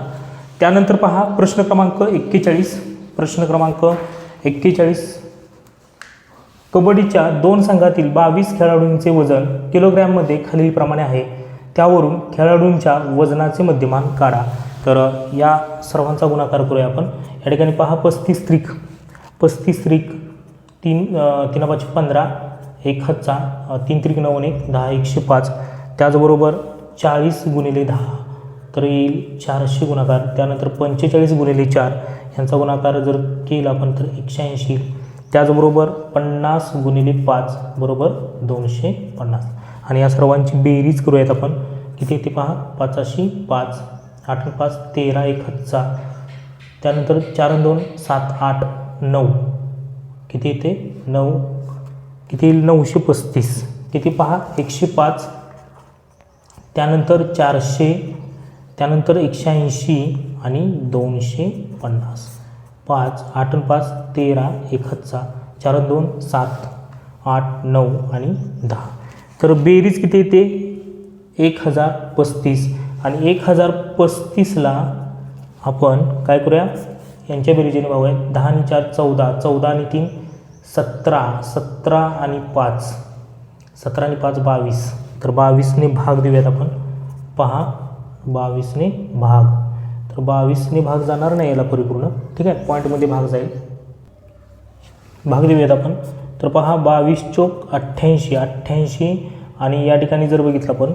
त्यानंतर पहा प्रश्न क्रमांक 41. प्रश्न क्रमांक 41. कबड्डीच्या 2 संघातील 22 खेळाडूंचे वजन किलोग्रॅममध्ये खालीलप्रमाणे आहे. त्यावरून खेळाडूंच्या वजनाचे मध्यमान काढा. तर या सर्वांचा गुणाकार करूया आपण. या ठिकाणी पहा 35 त्रिक 3 3 5 15 1 हातचा 3 त्रिक 9 1 10 105 त्याचबरोबर 40 गुणिले 10 तर येईल 400 गुणाकार. त्यानंतर 45 गुणिले 4 यांचा गुणाकार जर केला आपण तर 180. त्याचबरोबर 50 गुणिले 5 बरोबर 250 आणि या सर्वांची बेरीज करूयात आपण. किती येते पहा 5 5 8 5 13 1 हातचा त्यानंतर 4 2 7 8 9 किती येते 9 किती येईल 935 किती पहा 105 त्यानंतर 400 त्यानंतर 180 आणि 250 5 8 5 13 1 हातचा 4 2 7 8 9 आणि 10 तर बेरीज किती येते 1035 आणि 1035ला आपण काय करूया, यांच्या बेरीजीने भागूया. 10 आणि 4 14, 14 आणि 3 17, 17 आणि 5 17 आणि 5 22. तर 22ने भाग देऊयात आपण. पहा 22ने भाग, तर 22ने भाग जाणार नाही याला परिपूर्ण, ठीक आहे, पॉईंटमध्ये भाग जाईल. भाग देऊयात आपण. तर पहा 22 चोक 88, 88 आणि या ठिकाणी जर बघितलं आपण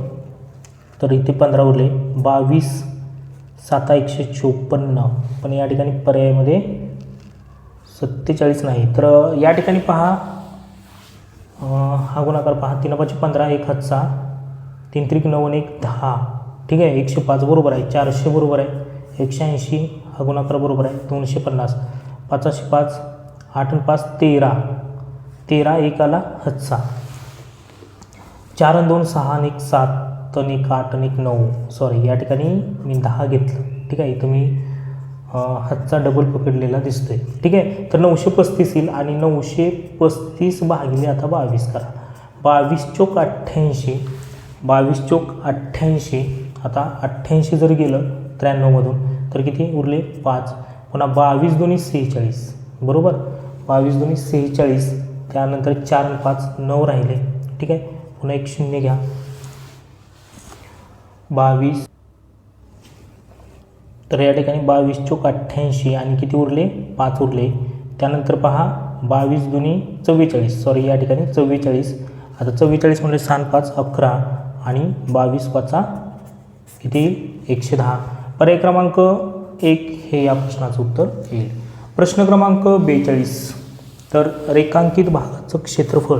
तर इथे 15 उरले. 22 7 154, पण या ठिकाणी पर्यायामध्ये 47 नाही. तर या ठिकाणी पहा हा गुणाकार पहा. 3 5 15, 1 हातचा 3 त्रिक 9 आणि 1 10, ठीक आहे. 105 बरोबर आहे. 400 बरोबर आहे. 180 हा गुणाकार बरोबर आहे. 250, 5 5 8 आणि 5 13, 13 1 आला हातचा. 4 आणि 2 6 आणि 1 7 आणि 1 8 आणि 1 9, सॉरी या ठिकाणी मी 10 घेतलं, ठीक आहे. इथं मी हातचा डबल पकडलेला दिसतोय, ठीक आहे. तर 935 येईल आणि 935 भागिले आता 22 करा. 22 चोक 88, 22 चोक 88. आता 88 जर गेलं 93मधून तर किती उरले 5. पुन्हा 22 2 46, बरोबर. 22 2 46, त्यानंतर 4 आणि 5 9 राहिले, ठीक आहे. पुन्हा एक 0 घ्या. 22, तर या ठिकाणी 22 चोक 88 आणि किती उरले 5 उरले. त्यानंतर पहा 22 2 44, सॉरी या ठिकाणी 44. आता 44 म्हणजे 6 5 11 आणि 22 5 किती येईल 110. पर्याय क्रमांक 1 हे या प्रश्नाचं उत्तर येईल. प्रश्न क्रमांक 42. तर रेखांकित भागाचं क्षेत्रफळ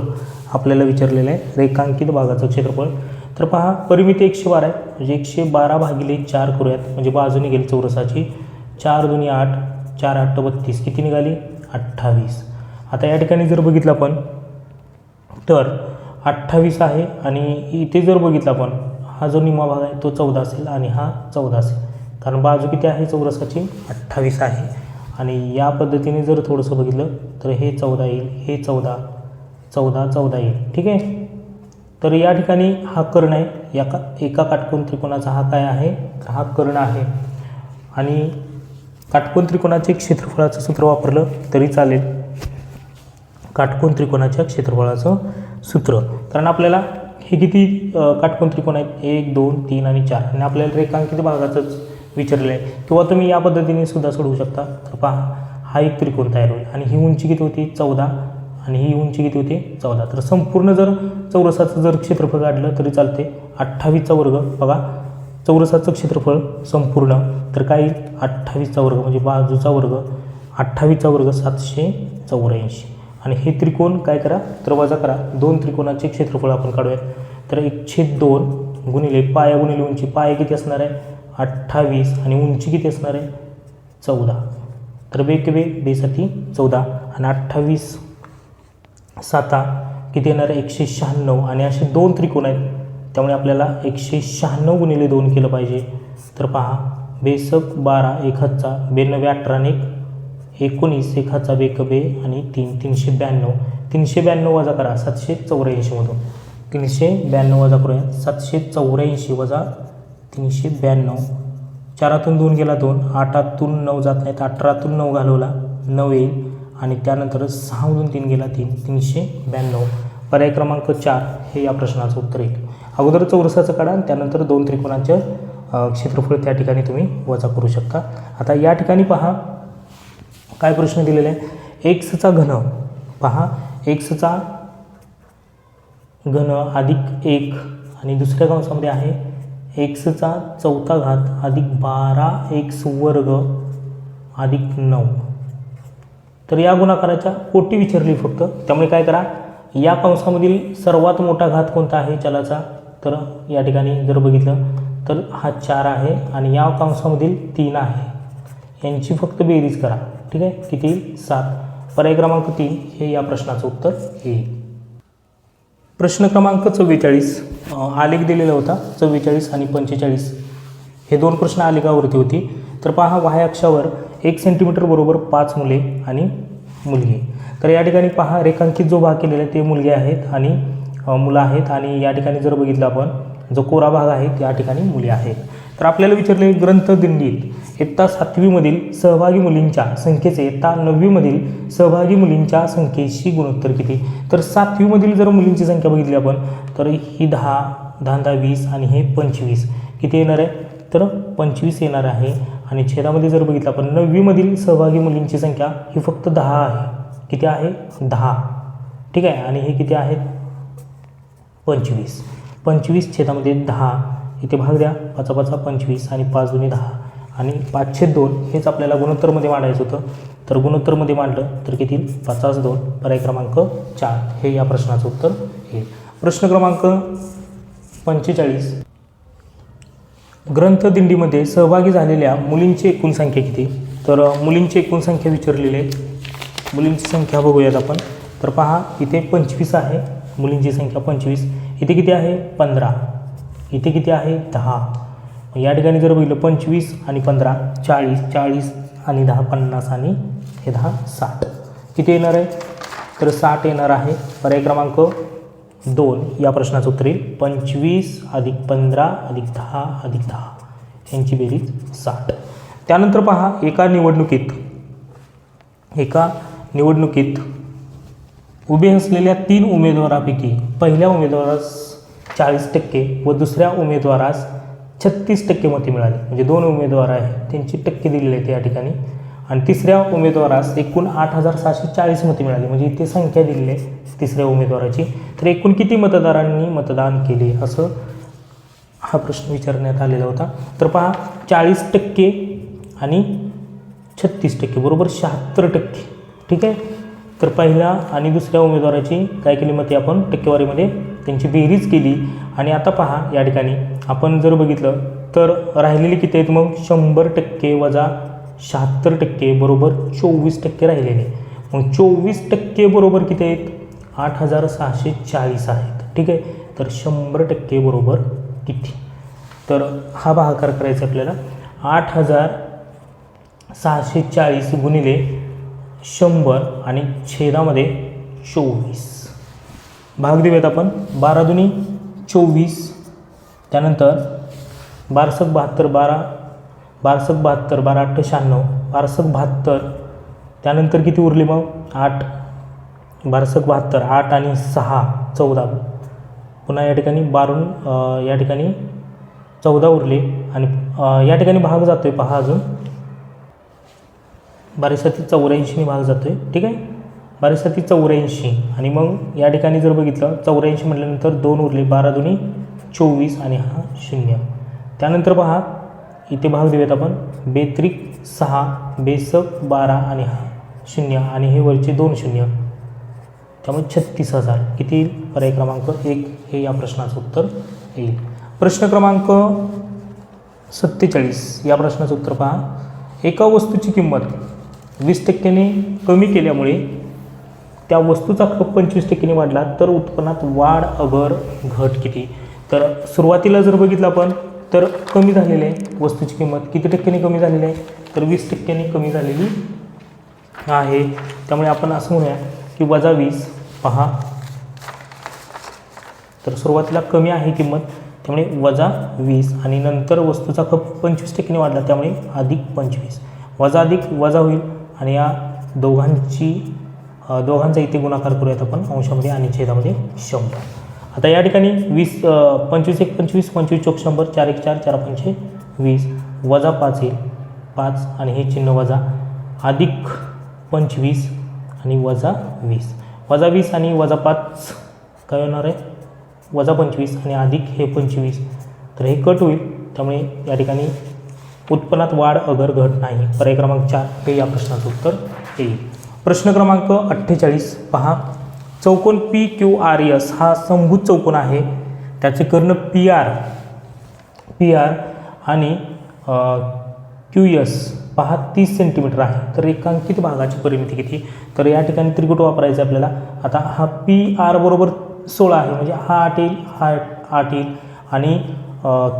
आपल्याला विचारलेलं आहे. रेखांकित भागाचं क्षेत्रफळ तर पहा परिमिती 112 आहे, म्हणजे 112 भागिले 4 करूयात, म्हणजे बाजू निघेल चौरसाची. 4 2 8, 4 8 32, किती निघाली 28. आता या ठिकाणी जर बघितलं आपण तर 28 आहे आणि इथे जर बघितलं आपण हा जो निम्मा भाग आहे तो 14 असेल आणि हा 14 असेल, कारण बाजू किती आहे चौरसाची 28 आहे. आणि या पद्धतीने जर थोडंसं बघितलं तर हे 14 येईल, हे 14 14 14 येईल, ठीक आहे. तर या ठिकाणी हा कर्ण आहे. एका काटकोन त्रिकोणाचा हा काय आहे, तर हा कर्ण आहे. आणि काटकोन त्रिकोणाचे क्षेत्रफळाचं सूत्र वापरलं तरी चालेल. काटकोन त्रिकोणाच्या क्षेत्रफळाचं सूत्र, कारण आपल्याला हे किती काटकोन त्रिकोण आहेत 1 2 3 आणि 4 आणि आपल्याला रेखांकित भागाचंच विचारलेलं आहे. किंवा तुम्ही या पद्धतीने सुद्धा सोडवू शकता. तर पहा हा एक त्रिकोण तयार होईल आणि ही उंची किती होती 14 आणि ही उंची किती होती 14. तर संपूर्ण जर चौरसाचं जर क्षेत्रफळ काढलं तरी चालते. 28चा वर्ग बघा, चौरसाचं क्षेत्रफळ संपूर्ण तर काय येईल 28चा वर्ग म्हणजे बाजूचा वर्ग, 28चा वर्ग 784. आणि हे त्रिकोण काय करा तर वजा करा. 2 त्रिकोणाचे क्षेत्रफळ आपण काढूया. तर 1/2 गुणिले पाया गुणिले उंची. पाया किती असणार आहे 28 आणि उंची किती असणार आहे 14. तर बेके बेसाठी 14 आणि 28 7 किती येणार आहे 196. आणि असे 2 त्रिकोण आहेत त्यामुळे आपल्याला 196 गुणिले 2 केलं पाहिजे. तर पहा बेसक 12 1 हातचा 92 18 आणि 19 1 हातचा बेक बे आणि 3 392. 392 वजा करा 784 मधून. 392 वजा करूया 784 वजा 392. 4तून 2 गेला 2, 8तून 9 जात नाहीत, 18तून 9 घालवला 9 येईल आणि त्यानंतर 6मधून 3 गेला 3, 392. पर्याय क्रमांक 4 हे या प्रश्नाचं उत्तर येईल. अगोदर चौरसाचं काढा आणि त्यानंतर 2 त्रिकोणाचं क्षेत्रफळ त्या ठिकाणी तुम्ही वजा करू शकता. आता या ठिकाणी पहा काय प्रश्न दिलेला आहे. एक्सचा घन पहा, एक्सचा घन अधिक 1 आणि दुसऱ्या कंसामध्ये आहे एक्सचा 4था घात अधिक 12x वर्ग अधिक 9. तर या गुणाकाराच्या कोटी विचारली फक्त, त्यामुळे काय करा या कंसामधील सर्वात मोठा घात कोणता आहे चलाचा, तर या ठिकाणी जर बघितलं तर हा 4 आहे आणि या कंसामधील 3 आहे, यांची फक्त बेरीज करा, ठीक आहे. किती 7. पर्याय क्रमांक 3 हे या प्रश्नाचं उत्तर येईल. प्रश्न क्रमांक 44 आलेख दिलेला होता. 44 आणि 45 हे 2 प्रश्न आलेखावरती होती. तर पहा वाह्य अक्षावर 1 सेंटीमीटर बरोबर 5 मुले आणि मुलगी. तर या ठिकाणी पहा रेखांकित जो भाग केलेला आहे ते मुलगे आहेत आणि मुलं आहेत आणि या ठिकाणी जर बघितलं आपण जो कोरा भाग आहे त्या ठिकाणी मुले आहेत. तर आपल्याला विचारले ग्रंथदिंडीत इयत्ता 7वीमधील सहभागी मुलींच्या संख्येचे इयत्ता 9वीमधील सहभागी मुलींच्या संख्येशी गुणोत्तर किती. तर 7वीमधील जर मुलींची संख्या बघितली आपण तर ही 10 20 आणि हे 25 किती येणार आहे तर 25 येणार आहे. आणि छेदामध्ये जर बघितलं आपण 9वीमधील सहभागी मुलींची संख्या ही फक्त 10 आहे. किती आहे 10. ठीक आहे. आणि हे किती आहेत 25 छेदामध्ये 10 इथे भाग द्या 5 5 25 आणि 5 2 10 आणि 5/2 हेच आपल्याला गुणोत्तरमध्ये मांडायचं होतं. तर गुणोत्तरमध्ये मांडलं तर किती 5/2 पर्याय क्रमांक 4 हे या प्रश्नाचं उत्तर येईल. प्रश्न क्रमांक 45 ग्रंथदिंडीमध्ये सहभागी झालेल्या मुलींची एकूण संख्या किती. तर मुलींची एकूण संख्या विचारलेली आहे. मुलींची संख्या बघूयात आपण. तर पहा इथे 25 आहे मुलींची संख्या 25. इथे किती आहे 15. इथे किती आहे 10. या ठिकाणी जर बघितलं 25 आणि 15 40 आणि 10 50 आणि हे 10 60 किती येणार आहे तर 60 येणार आहे. पर्याय क्रमांक 2 या प्रश्नाचं उत्तर येईल. 25 अधिक 15 अधिक 10 अधिक 10 यांची बेरीज 60. त्यानंतर पहा एका निवडणुकीत उभे असलेल्या 3 उमेदवारापैकी पहिल्या उमेदवारास 40% व दुसऱ्या उमेदवारास 36% मते मिळाली. म्हणजे 2 उमेदवार आहेत त्यांची टक्के दिलेले आहेत या ठिकाणी. आणि तिसऱ्या उमेदवारास एकूण 8,740 मते मिळाली. म्हणजे इथे संख्या दिलेली आहे तिसऱ्या उमेदवाराची. तर एकूण किती मतदारांनी मतदान केले असं हा प्रश्न विचारण्यात आलेला होता. तर पहा 40% आणि 36% बरोबर 76%. ठीक आहे. तर पहिल्या आणि दुसऱ्या उमेदवाराची काय केली मते आपण टक्केवारीमध्ये त्यांची बेरीज केली. आणि आता पहा या ठिकाणी आपण जर बघितलं तर राहिलेली किती आहेत मग 100% वजा 76% बरोबर 24% राहिलेले. मग 24% बरोबर किती आहेत 8,640 आहेत. ठीक आहे. तर 100% बरोबर किती तर हा भागाकार करायचा आपल्याला 8,640 गुणिले 100 आणि छेदामध्ये 24 भाग देऊयात आपण. 12 दुनी 24 त्यानंतर 12 72 12 72 12 8 96 12 72 त्यानंतर किती उरले मग 8 12 72 8 आणि 6 14 पुन्हा या ठिकाणी 12 या ठिकाणी 14 उरले. आणि या ठिकाणी भाग जातो आहे पहा अजून 12×7=84 भाग जातो आहे. ठीक आहे. 12×7=84 आणि मग या ठिकाणी जर बघितलं 84 म्हटल्यानंतर 2 उरले 12 दुनी 24 आणि हा 0. त्यानंतर पहा इथे भाग देऊयात आपण 2×6 2×12 आणि हा 0 आणि हे वरचे 2 0 त्यामुळे 36,000 किती येईल पर्याय क्रमांक 1 हे या प्रश्नाचं उत्तर येईल. प्रश्न क्रमांक 47 या प्रश्नाचं उत्तर पहा. एका वस्तूची किंमत 20% कमी केल्यामुळे त्या वस्तूचा खप 25% वाढला तर उत्पन्नात वाढ अगर घट किती. तर सुरुवातीला जर बघितलं आपण तर कमी झालेली आहे वस्तूची किंमत किती टक्क्यांनी कमी झालेली आहे तर 20% कमी झालेली आहे. त्यामुळे आपण असं म्हणूया की -20 पहा. तर सुरुवातीला कमी आहे किंमत त्यामुळे -20 आणि नंतर वस्तूचा खप 25% वाढला त्यामुळे +25 वजा अधिक वजा होईल. आणि या दोघांचा इथे गुणाकार करूयात आपण अंशामध्ये आणि छेदामध्ये 100. आता या ठिकाणी 20 25 1 25 25 चौक 100 4 1 4 4 5 20 वजा 5 येईल 5 आणि हे चिन्ह वजा अधिक 25 आणि वजा 20 आणि वजा 5 काय होणार आहे -25 आणि अधिक हे 25 तर हे कट होईल. त्यामुळे या ठिकाणी उत्पन्नात वाढ अगर घट नाही. पर्याय क्रमांक 4 हे या प्रश्नाचं उत्तर येईल. प्रश्न क्रमांक 48 पहा. चौकोन PQRS हा समभुज चौकोन आहे. त्याचे कर्ण PR आणि QS पहा 30 सेंटीमीटर आहे. तर रेखांकित भागाची परिमिती किती. तर या ठिकाणी त्रिकुट वापरायचं आपल्याला. आता हा PR बरोबर 16 आहे म्हणजे हा 8 येईल हा 8 येईल आणि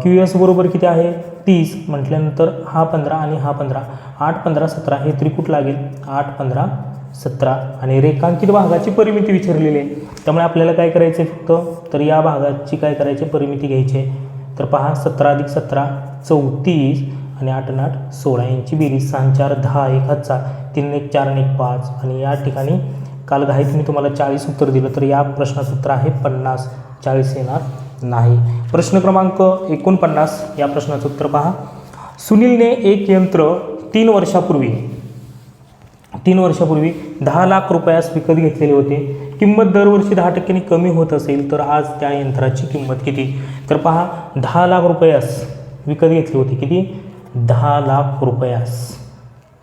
QS बरोबर किती आहे 30 म्हटल्यानंतर हा 15 आणि हा 15 8 15 17 हे त्रिकुट लागेल 8 15 17 आणि रेखांकित भागाची परिमिती विचारलेली आहे, त्यामुळे आपल्याला काय करायचं आहे फक्त तर या भागाची काय करायची परिमिती घ्यायची आहे. तर पहा 17 + 17 34 आणि 8 आणि 8 16 यांची बेरीज 6 4 10 1 हातचा 3 1 4 आणि 1 5 आणि या ठिकाणी काल घाईत मी तुम्हाला 40 उत्तर दिलं, तर या प्रश्नाचं उत्तर आहे 50. 40 येणार नाही. प्रश्न क्रमांक 49 या प्रश्नाचं उत्तर पहा. सुनीलने एक यंत्र 3 वर्षापूर्वी 10 लाख रुपयास विकत घेतलेले होते. किंमत दरवर्षी 10% कमी होत असेल तर आज त्या यंत्राची किंमत किती? तर पहा 10 लाख रुपयास विकत घेतली होती. किती? 10 लाख रुपयास.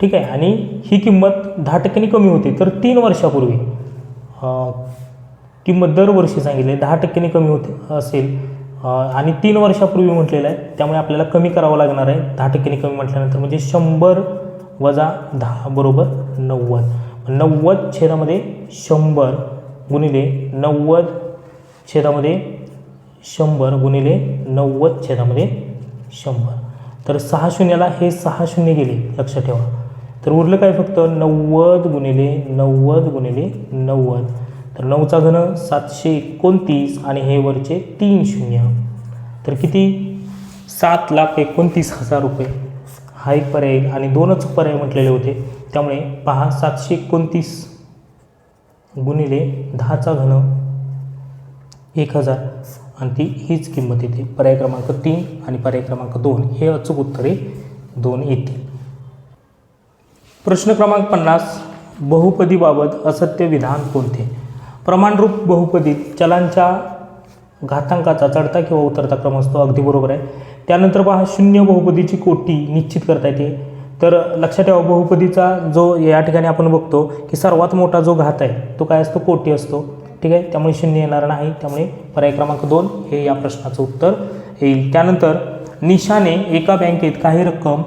ठीक आहे. आणि ही किंमत 10% कमी होते तर 3 वर्षापूर्वी किंमत दरवर्षी सांगितली 10% कमी होते असेल आणि 3 वर्षापूर्वी म्हटलेलं आहे, त्यामुळे आपल्याला कमी करावं लागणार आहे. 10% कमी म्हटल्यानंतर म्हणजे 100 वजा 10 बरोबर 90. 90 छेदामध्ये 100 गुणिले 90 छेदामध्ये 100 गुणिले 90 छेदामध्ये 100. तर 6 शून्याला हे 6 शून्य गेले, लक्षात ठेवा. तर उरलं काय फक्त 90 गुणिले 90 गुणिले 90. तर 9चा घन 729 आणि हे वरचे 3 शून्य. तर किती? 7,29,000 रुपये हा एक पर्याय येईल आणि 2च पर्याय म्हटलेले होते, त्यामुळे पहा 729 गुणिले 10चा घन 1000 आणि ती हीच किंमत येते. पर्याय क्रमांक 3 आणि पर्याय क्रमांक 2 हे अचूक उत्तरे 2 येतील. प्रश्न क्रमांक 50 बहुपदीबाबत असत्य विधान कोणते? प्रमाणरूप बहुपदीत चलांच्या घातांकाचा चढता किंवा उतरता क्रम असतो, अगदी बरोबर आहे. त्यानंतर पहा शून्य बहुपदीची कोटी निश्चित करता येते. तर लक्षात ठेवा बहुपदीचा जो या ठिकाणी आपण बघतो की सर्वात मोठा जो घात आहे तो काय असतो? कोटी असतो. ठीक आहे. त्यामुळे शून्य येणार नाही, त्यामुळे पर्याय क्रमांक 2 हे या प्रश्नाचं उत्तर येईल. त्यानंतर निशाने एका बँकेत काही रक्कम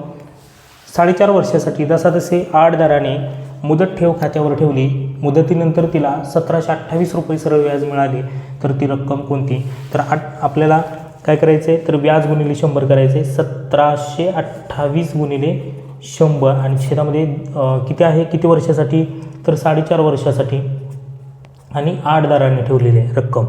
4.5 वर्षासाठी जसाजसे 8 दराने मुदत ठेव खात्यावर ठेवली. मुदतीनंतर तिला 1728 रुपये सरळ व्याज मिळाले, तर ती रक्कम कोणती? तर आपल्याला काय करायचं आहे तर व्याज गुणिले 100 करायचं आहे. 1728 गुणिले 100 आणि छेदामध्ये किती आहे? किती वर्षासाठी? तर 4.5 वर्षासाठी आणि 8 दराने ठेवलेली आहे रक्कम.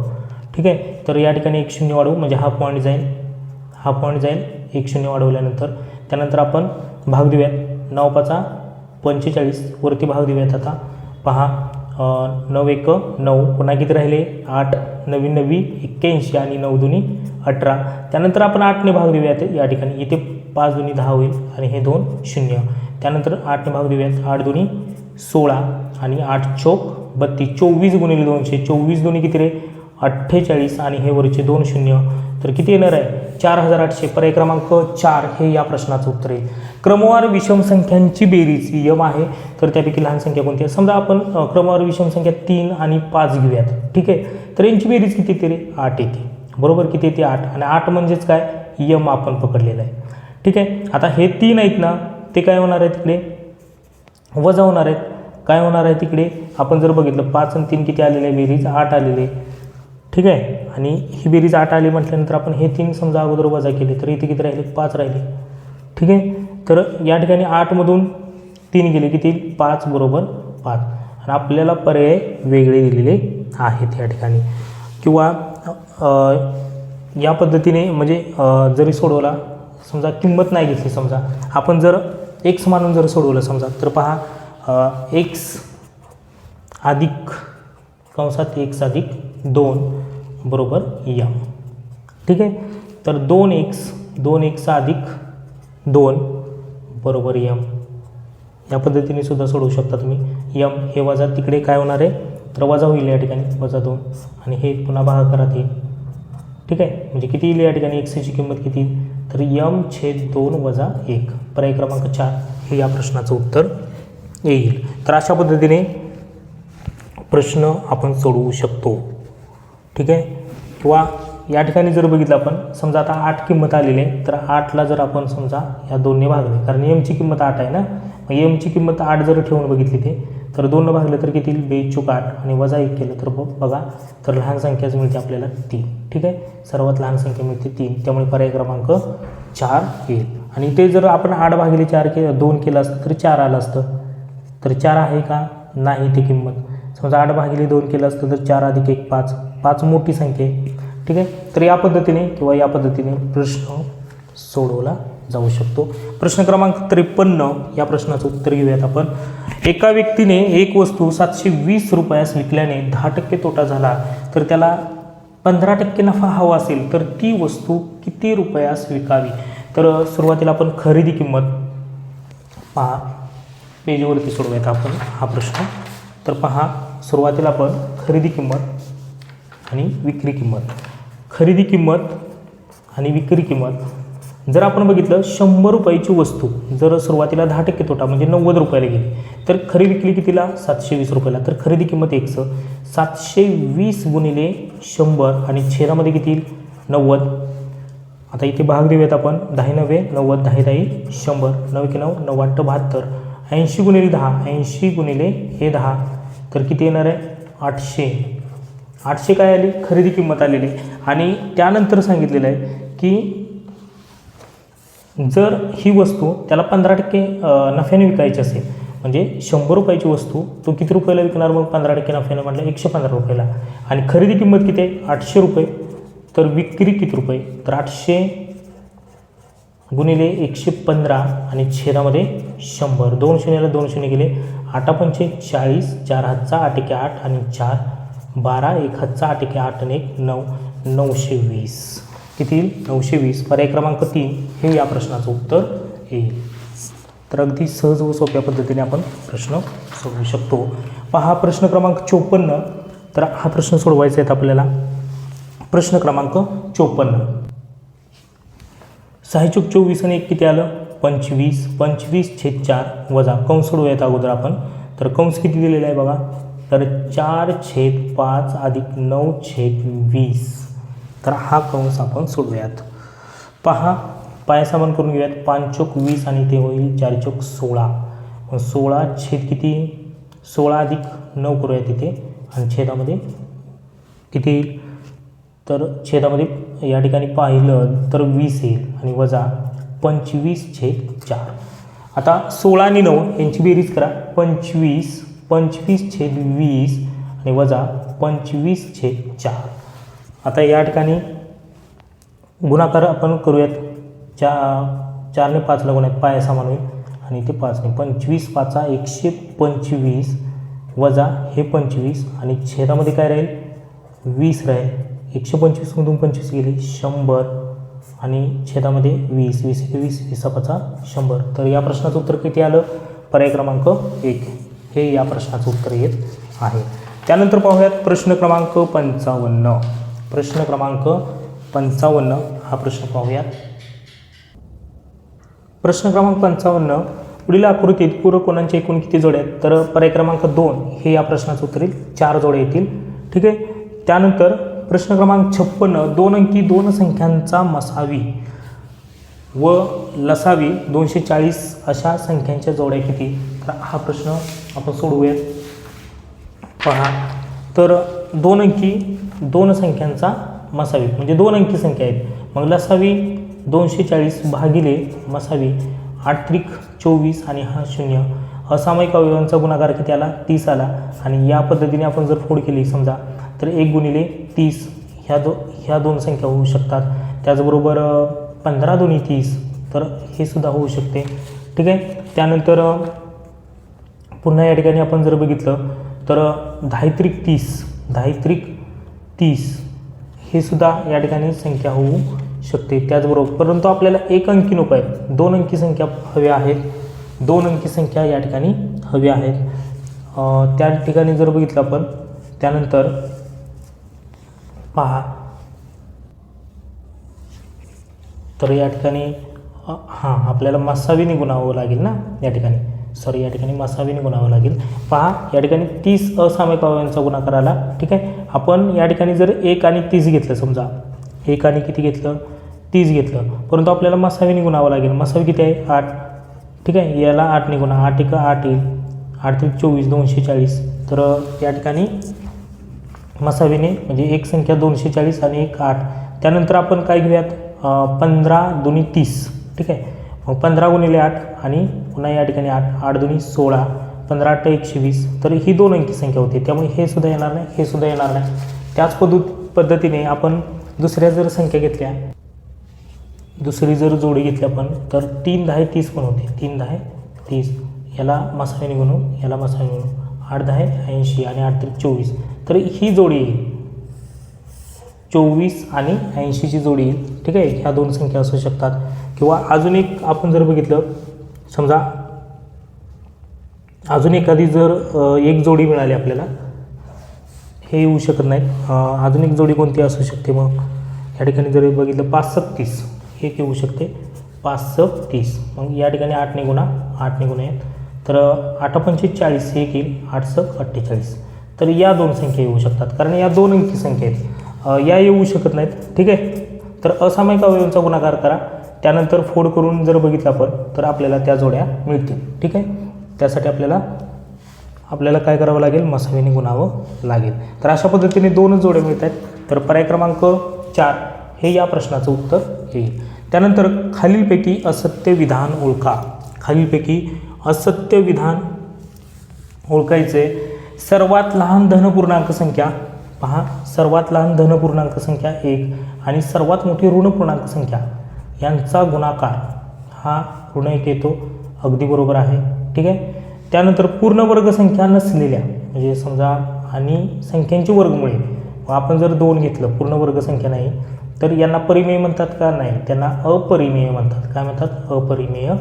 ठीक आहे. तर या ठिकाणी 1 शून्य वाढवू म्हणजे हा पॉईंट जाईल 1 शून्य वाढवल्यानंतर. त्यानंतर आपण भाग देऊयात. 9 × 5 = 45 वरती भाग देऊयात. आता पहा 9 × 1 = 9 पुन्हा किती राहिले? 8 9 9 81 आणि 9 2 18. त्यानंतर आपण 8ने भाग देऊयात या ठिकाणी. इथे 5 2 10 होईल आणि हे 2 शून्य. त्यानंतर 8ने भाग देऊयात. 8 2 16 आणि 8 चौक 32. 24 गुणिले 200. 24 2 किती रे? 48 आणि हे वरचे 2 शून्य. तर किती येणार आहे? 4800. पर्याय क्रमांक 4 हे या प्रश्नाचं उत्तर येईल. क्रमवार विषम संख्यांची बेरीज यम आहे, तर त्यापैकी लहान संख्या कोणती आहे? समजा आपण क्रमवार विषम संख्या 3 आणि 5 घेऊयात. ठीक आहे. तर यांची बेरीज किती येते रे? 8 येते. बरोबर. किती येते? 8. आणि 8 म्हणजेच काय? यम आपण पकडलेलं आहे. ठीक आहे. आता हे 3 आहेत ना, ते काय होणार आहे तिकडे? वजा होणार आहेत. काय होणार आहे तिकडे? आपण जर बघितलं 5 आणि 3 किती आलेले आहे? बेरीज 8 आलेले. ठीक आहे. आणि ही बेरीज 8 आली म्हटल्यानंतर आपण हे 3 समजा अगोदर वजा केले तर इथे किती राहिले? 5 राहिले. ठीक आहे. तर या ठिकाणी 8मधून 3 गेले किती? 5 बरोबर 5. आणि आपल्याला पर्याय वेगळे दिलेले आहेत या ठिकाणी. किंवा या पद्धतीने म्हणजे जरी सोडवला समजा किंमत नाही घेतली, समजा आपण जर x मानून जर सोडवलं समजा, तर पहा x अधिक कंसात x अधिक 2 बरोबर यम. ठीक आहे. तर 2x अधिक 2 बरोबर यम. या पद्धतीने सुद्धा सोडवू शकता तुम्ही. यम हे वजा तिकडे काय होणार आहे? तर वजा होईल या ठिकाणी -2 आणि हे पुन्हा भागाकारात येईल. ठीक आहे. म्हणजे किती येईल या ठिकाणी? x ची किंमत किती? तर m/2 वजा 1. पर्याय क्रमांक 4 हे या प्रश्नाचं उत्तर येईल. तर अशा पद्धतीने प्रश्न आपण सोडवू शकतो. ठीक आहे. किंवा या ठिकाणी जर बघितलं आपण समजा आता 8 किंमत आलेली आहे, तर 8ला जर आपण समजा या 2ने भागले, कारण एमची किंमत 8 आहे ना, मग एमची किंमत 8 जर ठेवून बघितली ते तर 2ने भागलं तर किती? 2 × 8 आणि वजा 1 केलं तर बघा तर लहान संख्याच मिळते आपल्याला 3. ठीक आहे. सर्वात लहान संख्या मिळते 3, त्यामुळे पर्याय क्रमांक 4 येईल. आणि ते जर आपण 8 भागिले 4 2 केलं असतं तर 4 आलं असतं. तर 4 आहे का? नाही ती किंमत. समजा 8 भागिले 2 केलं असतं तर 4 अधिक 1 5, 5 मोठी संख्या आहे. ठीक आहे, तर या पद्धतीने किंवा या पद्धतीने प्रश्न सोडवला जाऊ शकतो. प्रश्न क्रमांक 53 या प्रश्नाचं उत्तर घेऊयात आपण. एका व्यक्तीने एक वस्तू 720 रुपयास विकल्याने 10% तोटा झाला, तर त्याला 15% नफा हवा असेल तर ती वस्तू किती रुपयास विकावी. तर सुरुवातीला आपण खरेदी किंमत पहा, पेजवरती सोडवायचा आपण हा प्रश्न. तर पहा, सुरुवातीला आपण खरेदी किंमत आणि विक्री किंमत, खरेदी किंमत आणि विक्री किंमत जर आपण बघितलं 100 रुपयाची वस्तू जर सुरुवातीला 10% तोटा म्हणजे 90 रुपयाला गेली, तर खरी विकली कितीला 720 रुपयाला. तर खरेदी किंमत 720 गुणिले 100 आणि छेदामध्ये किती 90. आता इथे भाग देऊयात आपण. 10 9 90, 10 10 100, 9 9 9 8 72, 80 गुणिले 10, 80 गुणिले हे 10, तर किती येणार आहे 800. 800 काय आली खरेदी किंमत आलेली. आणि त्यानंतर सांगितलेलं आहे की जर ही वस्तू त्याला 15% नफ्याने विकायची असेल, म्हणजे 100 रुपयाची वस्तू तो किती रुपयाला विकणार मग 15% नफ्याने म्हटलं 115 रुपयाला. आणि खरेदी किंमत किती आहे 800 रुपये, तर विक्री किती रुपये, तर 800 गुणिले 115 आणि छेदामध्ये 100, 2 शून्याला 2 शून्य गेले, 8 पंचे 40, 4 हातचा 8 एके 8 आणि 4 12, 1 हातचा 8 एके 8 आणि 1 9, 920. किती 920. पर्याय क्रमांक 3 हे या प्रश्नाचं उत्तर येईल. तर अगदी सहज व सोप्या पद्धतीने आपण प्रश्न सोडवू शकतो. पहा प्रश्न क्रमांक 54. तर हा प्रश्न सोडवायचा आहे आपल्याला. प्रश्न क्रमांक 54. 6 चूक 24 आणि 1 किती आलं 25, 25/4 वजा कंस सोडवूयात अगोदर आपण. तर कंस किती दिलेला आहे बघा, तर 4/5 अधिक 9/20. तर हा कंस आपण सोडूयात. पहा पायासमान करून घेऊयात. 5 चोक 20 आणि ते होईल 4 चोक 16. 16 छेद किती 16 अधिक 9 करूया तिथे, आणि छेदामध्ये किती येईल, तर छेदामध्ये या ठिकाणी पाहिलं तर 20 येईल आणि वजा 25/4. आता 16 आणि 9 यांची बेरीज करा. 25, 25/20 आणि वजा 25/4. आता या ठिकाणी गुणाकार आपण करूयात. 4ने 5ला गुणात पाया समान होईल आणि ते 5ने 25 5 125 वजा हे 25 आणि छेदामध्ये काय राहील 20 राहील. 125 मधून 25 गेले 100 आणि छेदामध्ये 20, 20 1 20, 20 5 100. तर या प्रश्नाचं उत्तर किती आलं, पर्याय क्रमांक 1 हे या प्रश्नाचं उत्तर येत आहे. त्यानंतर पाहूयात प्रश्न क्रमांक 55. प्रश्न क्रमांक 55 हा प्रश्न पाहूयात. प्रश्न क्रमांक 55. पुढील आकृतीत पूरक कोणांच्या एकूण किती जोड्या आहेत, तर पर्याय क्रमांक 2 हे या प्रश्नाचं उत्तर येईल. 4 जोड्या येतील. ठीक आहे. त्यानंतर प्रश्न क्रमांक 56. 2 अंकी 2 संख्यांचा मसावी व लसावी 240 अशा संख्यांच्या जोड्या किती. तर हा प्रश्न आपण सोडवूयात. पहा, तर 2 अंकी 2 संख्यांचा मसावी म्हणजे 2 अंकी संख्या आहेत, मग लसावी 240 भागिले मसावी 8 24 आणि हा 0. असामायिक अवयवांचा गुणाकार किती आला 30 आला. आणि या पद्धतीने आपण जर फोड केली समजा तर 1 गुणिले 30 ह्या दोन संख्या होऊ शकतात. त्याचबरोबर 15 दुनी 30 तर हे सुद्धा होऊ शकते. ठीक आहे. त्यानंतर पुन्हा या ठिकाणी आपण जर बघितलं तर 10 30 10 30 हे सुद्धा या ठिकाणी संख्या होऊ शकते. त्याचबरोबर परंतु आपल्याला 1 अंकी नको आहे, 2 अंकी संख्या हव्या आहेत. 2 अंकी संख्या या ठिकाणी हव्या आहेत. त्या ठिकाणी जर बघितलं आपण त्यानंतर पहा, तर या ठिकाणी हां आपल्याला मसावीने गुणावं लागेल ना या ठिकाणी, या ठिकाणी मसावीने गुणावं लागेल. पहा या ठिकाणी 30 असामायिक अवयवांचा गुणाकार आला. ठीक आहे. आपण या ठिकाणी जर 1 आणि 30 घेतलं, समजा 1 आणि किती घेतलं 30 घेतलं, परंतु आपल्याला मसावीने गुणावं लागेल. मसावी किती आहे 8. ठीक आहे. याला 8ने गुणा, 8 1 8 येईल, 8 24 240. तर या ठिकाणी मसावीने म्हणजे एक संख्या 240 आणि 1 8. त्यानंतर आपण काय घेऊयात 15 दुनी 30. ठीक आहे. मग 15 गुणिले 8 आणि पुन्हा या ठिकाणी 8 8 दुनी 16 15 × 120, तर ही 2 अंकी संख्या होती, त्यामुळे हे सुद्धा येणार नाही, हे सुद्धा येणार नाही. त्याच पद्धतीने आपण दुसऱ्या जर संख्या घेतल्या, दुसरी जर जोडी घेतली आपण, तर 3 10 30 पण होते. 3 10 30, याला मसाने गुणून याला मसाने गुणून 8 10 80 आणि 8 3 24, तर ही जोडी येईल. 24 आणि 80ची जोडी येईल. ठीक आहे, ह्या 2 संख्या असू शकतात. किंवा अजून एक आपण जर बघितलं, समजा अजून एखादी जर एक जोडी मिळाली आपल्याला, हे येऊ शकत नाही. अजून एक जोडी कोणती असू शकते मग या ठिकाणी जर बघितलं 5 7 30, हे येऊ शकते 5 7 30. मग या ठिकाणी 8 ने गुणा आहेत, तर 8 पंचे 40 हे येईल, 8 7 48. तर या 2 संख्या येऊ शकतात, कारण या 2 अंकी संख्या आहेत, या येऊ शकत नाहीत. ठीक आहे, तर असामायिक अवयवांचा गुणाकार करा, त्यानंतर फोड करून जर बघितलं आपण तर आपल्याला त्या जोड्या मिळतील. ठीक आहे, त्यासाठी आपल्याला काय करावं लागेल, मसाने गुणावं लागेल. तर अशा पद्धतीने 2 जोड्या मिळत आहेत. तर पर्याय क्रमांक 4 हे या प्रश्नाचं उत्तर येईल. त्यानंतर खालीलपैकी असत्य विधान ओळखा. खालीलपैकी असत्य विधान ओळखायचे. सर्वात लहान धनपूर्णांक संख्या, पहा, सर्वात लहान धनपूर्णांक संख्या 1 आणि सर्वात मोठी ऋण पूर्णांक संख्या यांचा गुणाकार हा ऋण 1 येतो. अगदी बरोबर आहे. ठीक आहे, त्यानंतर पूर्ण वर्ग संख्या नसलेल्या, म्हणजे समजा आणि संख्यांची वर्गमुळे, आपण जर 2 घेतलं, पूर्ण वर्ग संख्या नाही, तर यांना परिमेय म्हणतात का, नाही, त्यांना अपरिमेय म्हणतात. काय म्हणतात, अपरिमेय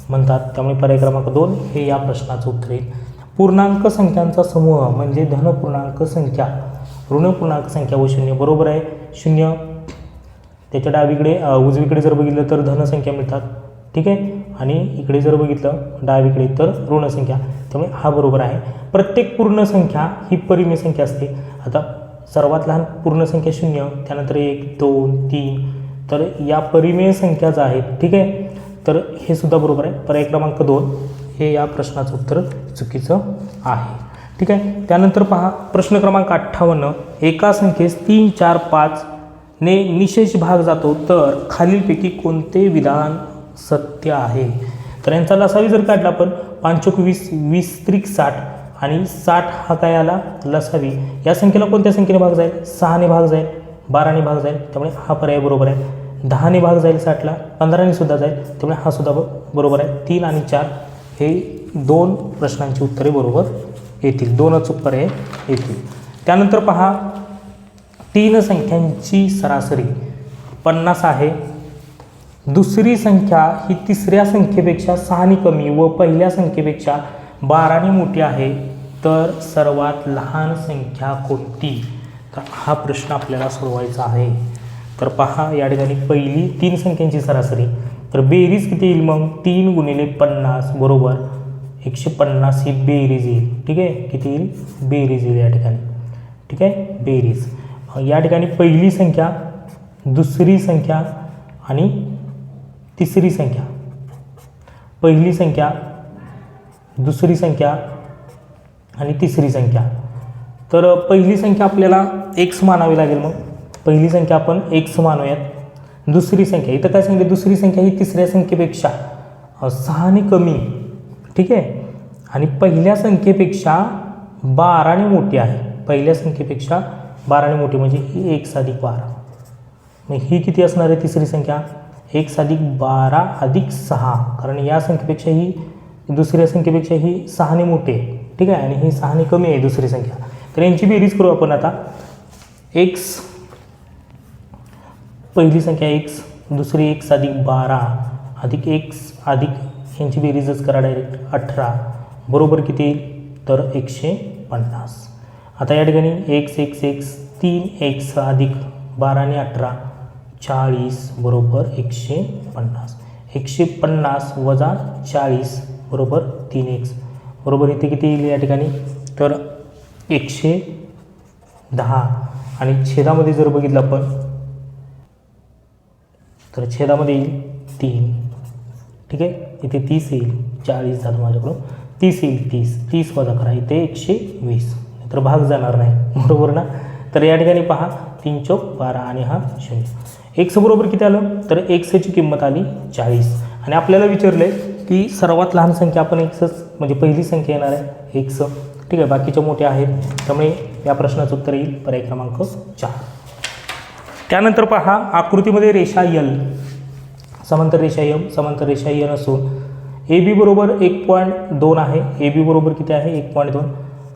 म्हणतात. त्यामुळे पर्याय क्रमांक 2 हे या प्रश्नाचं उत्तर येईल. पूर्णांक संख्यांचा समूह म्हणजे धनपूर्णांक संख्या, ऋण पूर्णांक संख्या व 0. बरोबर आहे, 0 त्याच्या डावीकडे उजवीकडे जर बघितलं तर धनसंख्या मिळतात. ठीक आहे, आणि इकडे जर बघितलं डावीकडे तर ऋण संख्या, त्यामुळे हा बरोबर आहे. प्रत्येक पूर्ण संख्या ही परिमेय संख्या असते. आता सर्वात लहान पूर्ण संख्या 0, त्यानंतर 1 2 3, तर या परिमेय संख्याच आहेत. ठीक आहे, तर हे सुद्धा बरोबर आहे. पर्याय क्रमांक 2 हे या प्रश्नाचं उत्तर चुकीचं आहे. ठीक आहे, त्यानंतर पहा प्रश्न क्रमांक 58. एका संख्येस 3 4 5 ने निशेष भाग जातो, तर खालीलपैकी कोणते विधान सत्य आहे. तर यांचा लसावी जर काढला आपण, 5 × 20 20 × 60 आणि 60 हा काय आला लसावी. या संख्येला कोणत्या संख्येने भाग जाईल, 6 ने भाग जाईल, 12 ने भाग जाईल, त्यामुळे हा पर्याय बरोबर आहे. 10 ने भाग जाईल 60ला, 15 ने सुद्धा जाईल, त्यामुळे हा सुद्धा बरोबर आहे. 3 आणि 4 हे 2 प्रश्नांची उत्तरे बरोबर येतील, 2 अचूक पर्याय येतील. त्यानंतर पहा 3 संख्यांची सरासरी 50 आहे. दुसरी संख्या ही तिसऱ्या संख्येपेक्षा 6 ने कमी व पहिल्या संख्येपेक्षा 12 ने मोठी आहे, तर सर्वात लहान संख्या कोणती. तर हा प्रश्न आपल्याला सोडवायचा आहे. तर पहा या ठिकाणी पहिली 3 संख्यांची सरासरी, तर बेरीज किती येईल मग, 3 × 50 बरोबर 150 ही बेरीज येईल. ठीक आहे, किती येईल, बेरीज येईल या ठिकाणी. ठीक आहे, बेरीज या ठिकाणी पहिली संख्या, दुसरी संख्या आणि तिसरी संख्या, पहिली संख्या, दुसरी संख्या आणि तिसरी संख्या. तर पहिली संख्या आपल्याला x मानावी लागेल. मग पहिली संख्या आपण x मानूयात. दुसरी संख्या, इथं काय सांगितलं, दुसरी संख्या ही तिसऱ्या संख्येपेक्षा 6 ने कमी. ठीक आहे, आणि पहिल्या संख्येपेक्षा 12 ने मोठी आहे. पहिल्या संख्येपेक्षा 12 ने मोठी म्हणजे ही 1 + 12. मग ही किती असणार आहे तिसरी संख्या, 1 + 12 + 6, कारण या संख्येपेक्षा ही दुसऱ्या संख्येपेक्षा ही 6 ने मोठी आहे. ठीक आहे, आणि ही 6 ने कमी आहे दुसरी संख्या. तर यांची बेरीज करू आपण आता. x पहिली संख्या x, दुसरी 1 + 12 अधिक x अधिक यांची बेरीजच करा डायरेक्ट 18 बरोबर किती येईल, तर 150. आता या ठिकाणी x 3x अधिक 12 ने 18 40 बरोबर 150. 150 वजा 40 बरोबर 3x बरोबर इथे किती येईल या ठिकाणी, तर 110. आणि छेदामध्ये जर बघितलं आपण तर छेदामध्ये येईल 3. ठीक आहे, इथे 30 येईल, 40 झालं माझ्याकडून, 30 येईल, 30 वजा करा, इथे 120, तर भाग जाणार नाही. बरोबर ना. तर या ठिकाणी पहा 3 × 12 आणि हा 0. x बरोबर किती आलं, तर x ची किंमत आली 40. आणि आपल्याला विचारलं आहे की सर्वात लहान संख्या आपण एक्सच म्हणजे पहिली संख्या येणार आहे एक्स, ठीक आहे, बाकीच्या मोठ्या आहेत, त्यामुळे या प्रश्नाचं उत्तर येईल पर्याय क्रमांक 4. त्यानंतर पहा आकृतीमध्ये रेषा यल, समांतर रेषा यम, समांतर रेषा यन असून ए बी बरोबर 1.2 आहे, ए बी बरोबर किती आहे 1.2,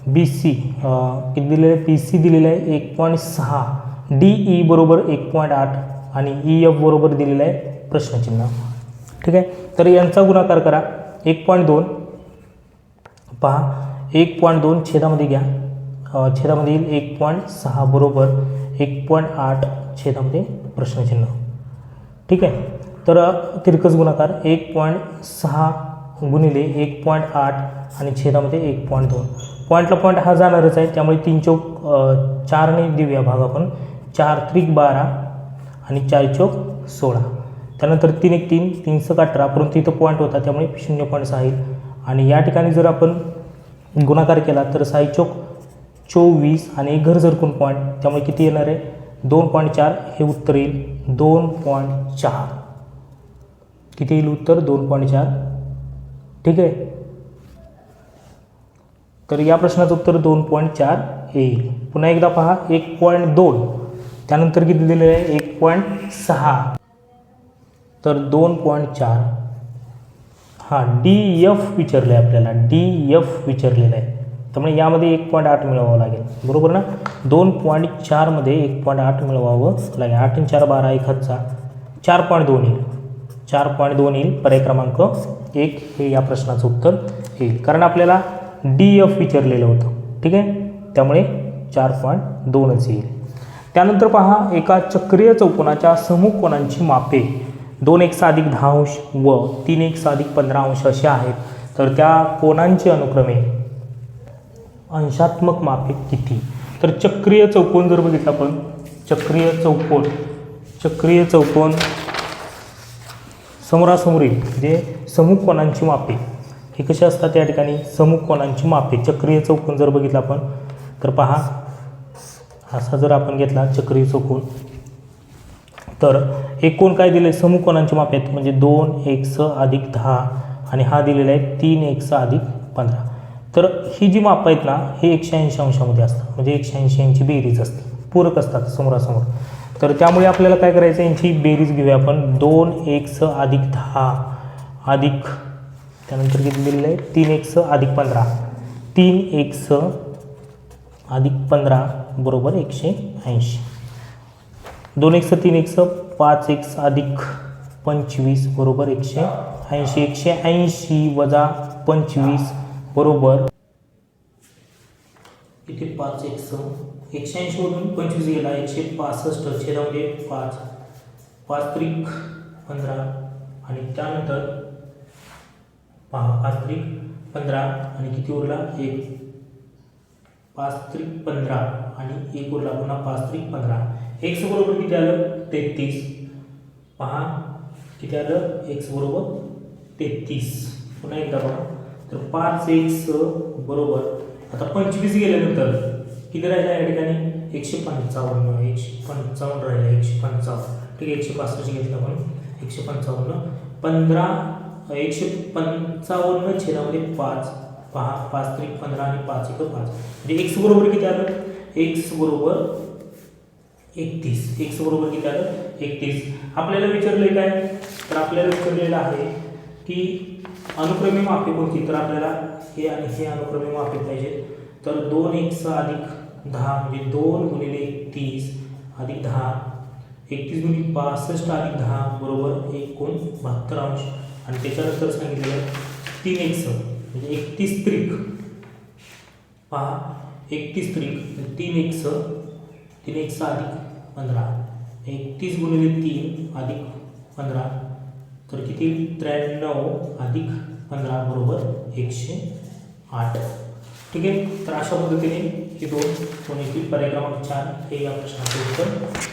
बी सी किती दिलेलं आहे, पी सी दिलेलं आहे 1.6, डी ई बरोबर 1.8 आणि ई एफ बरोबर दिलेलं आहे प्रश्नचिन्ह, ठीक आहे. तर यांचा गुणाकार करा 1.2, पहा 1.2 छेदामध्ये घ्या, छेदामध्ये येईल 1.6 बरोबर 1.8 छेदामध्ये प्रश्नचिन्ह, ठीक आहे. तर तिरकस गुणाकार 1.6 गुणिले 1.8 आणि छेदामध्ये 1.2, पॉईंटला पॉईंट हा जाणारच आहे, त्यामुळे 3 चौक 4ने देऊया भाग आपण, 4 त्रिक 12 आणि 4 चौक 16, त्यानंतर 3 1 3, 3 6 18, परंतु इथं पॉईंट होता त्यामुळे 0.6 येईल आणि या ठिकाणी जर आपण गुणाकार केला तर 6 चौक 24 आणि एक घर झरकून पॉईंट, त्यामुळे किती येणार आहे 2.4, हे उत्तर येईल 2.4, किती येईल उत्तर 2.4, ठीक आहे. तर या प्रश्नाचं उत्तर 2.4 येईल. पुन्हा एकदा पहा 1.2, त्यानंतर किती दिलेलं आहे 1.6, तर 2.4, हा डी एफ विचारलं आहे आपल्याला, डी एफ विचारलेलं आहे, त्यामुळे यामध्ये 1.8 मिळवावं लागेल, बरोबर ना. 2.4 मध्ये 1.8 मिळवावं लागेल, 8 आणि 4 12, 1 हातचा 4.2 येईल, 4.2 येईल, पर्याय क्रमांक 1 हे या प्रश्नाचं उत्तर येईल, कारण आपल्याला डी एफ विचारलेलं होतं, ठीक आहे, त्यामुळे 4.2च येईल. त्यानंतर पहा एका चक्रीय चौकोनाच्या समूह कोनांची मापे 2x अधिक 10 अंश व 3x अधिक 15 अंश असे आहेत, तर त्या कोनांची अनुक्रमे अंशात्मक मापे किती. तर चक्रीय चौकोन जर बघितलं आपण, चक्रीय चौकोन समोरासमोरील जे समूह कोनांची मापे हे कसे असतात, त्या ठिकाणी समूह कोनांची मापे चक्रीय चौकोन जर बघितलं आपण तर पहा असा जर आपण घेतला चक्रीय चौकोन, तर एक कोण काय दिले समूह कोनांची मापे आहेत, म्हणजे 2x अधिक 10 आणि हा दिलेला आहे 3x अधिक 15. तर ही जी माप आहेत ना हे 180 अंशामध्ये असतात, म्हणजे 180 यांची बेरीज असते, पूरक असतात समोरासमोर. तर त्यामुळे आपल्याला काय करायचं, यांची बेरीज घेऊया आपण, 2x अधिक 10 अधिक त्यानंतर किती दिलेलं आहे 3x अधिक 15, 3x अधिक 15 बरोबर 180, 2x 3x 5x अधिक 25 बरोबर 180, 180 वजा 25 बरोबर इथे 5x 180 मधून 25 गेला 165, छेदामध्ये 5, 5 त्रिक 15 आणि त्यानंतर पहा 5 त्रिक 15 आणि किती उरला 1, 5 त्रिक 15 आणि 1 उरला, पुन्हा 5 त्रिक 15, x बरोबर किती आलं 33, पहा किती आलं x बरोबर 33, पुन्हा एकदा बघा, तर 5x बरोबर आता 25 गेल्यानंतर किती राहिला या ठिकाणी 155 राहिला, 155, ठीक आहे, 165 घेतलं आपण 155, 155 छेदामध्ये 5, पहा 5 त्रिक 15 आणि 5 1 5, म्हणजे x बरोबर किती आलं, x बरोबर 31, x बरोबर किती आलं 31. आपल्याला विचारले काय, तर आपल्याला विचारलेलं आहे की अनुक्रमे मापे कोणती, तर आपल्याला हे आणि हे अनुक्रमे मापे पाहिजे, तर 2x अधिक 10 म्हणजे 2 गुणिले 30 अधिक 10, 31 गुणिले 65 अधिक 10 बरोबर 172 अंश आणि त्याच्यानंतर सांगितलेलं 3x म्हणजे 31 त्रिक, पहा 31 त्रिक 3x अधिक 15, 31 गुणिले 3 अधिक 15 तर किती 93 अधिक 15 बरोबर 108, ठीक आहे. तर अशा पद्धतीने हे दोन कोणीतील पर्याय क्रमांक 4 हे या प्रश्नाचे उत्तर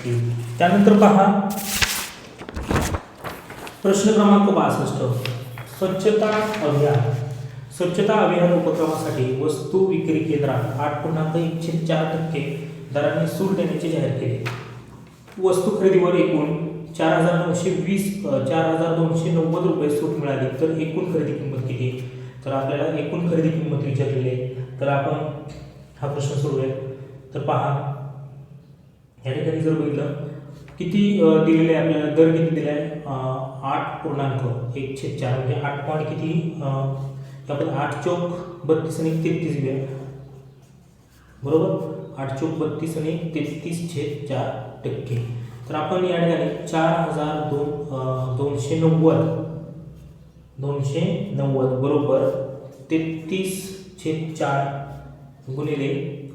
येईल. त्यानंतर पहा प्रश्न क्रमांक 62, स्वच्छता अभियान उपक्रमासाठी वस्तू विक्री केंद्रात 8.1/4% दराने सूट देण्याचे जाहीर केले. वस्तू खरेदीवर एकूण 4,290 रुपये सूट मिळाली तर एकूण खरेदी किंमत किती? तर आपल्याला एकूण खरेदी किंमत विचारलेली आहे. तर आपण हा प्रश्न सोडूया. तर पहा या ठिकाणी जर बघितलं किती दिलेले आहे आपल्याला, दर किती दिला आहे 8.1/4 म्हणजे 8 पॉईंट किती आपण 8 चौक 32 आणि 33 घेऊया बरोबर. 8 चौक 32 आणि 33/4%. तर आपण या ठिकाणी 4,290 बरोबर 33/4 गुणिले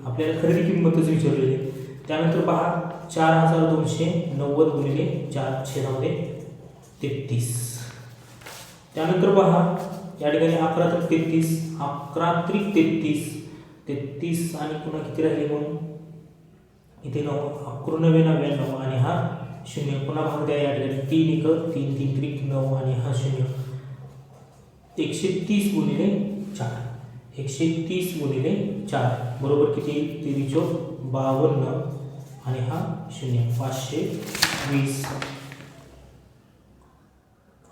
आपल्याला खरेदी किंमतच विचारलेली. त्यानंतर पहा 4,290 गुणिले 4/33. त्यानंतर पहा या ठिकाणी 11 आणि पुन्हा किती राहिले म्हणून इथे 9 11 आणि हा 0 पुन्हा भाग द्या या ठिकाणी 3 3 9 आणि हा 0 130 गुणिले 4 बरोबर किती 5352 आणि हा 0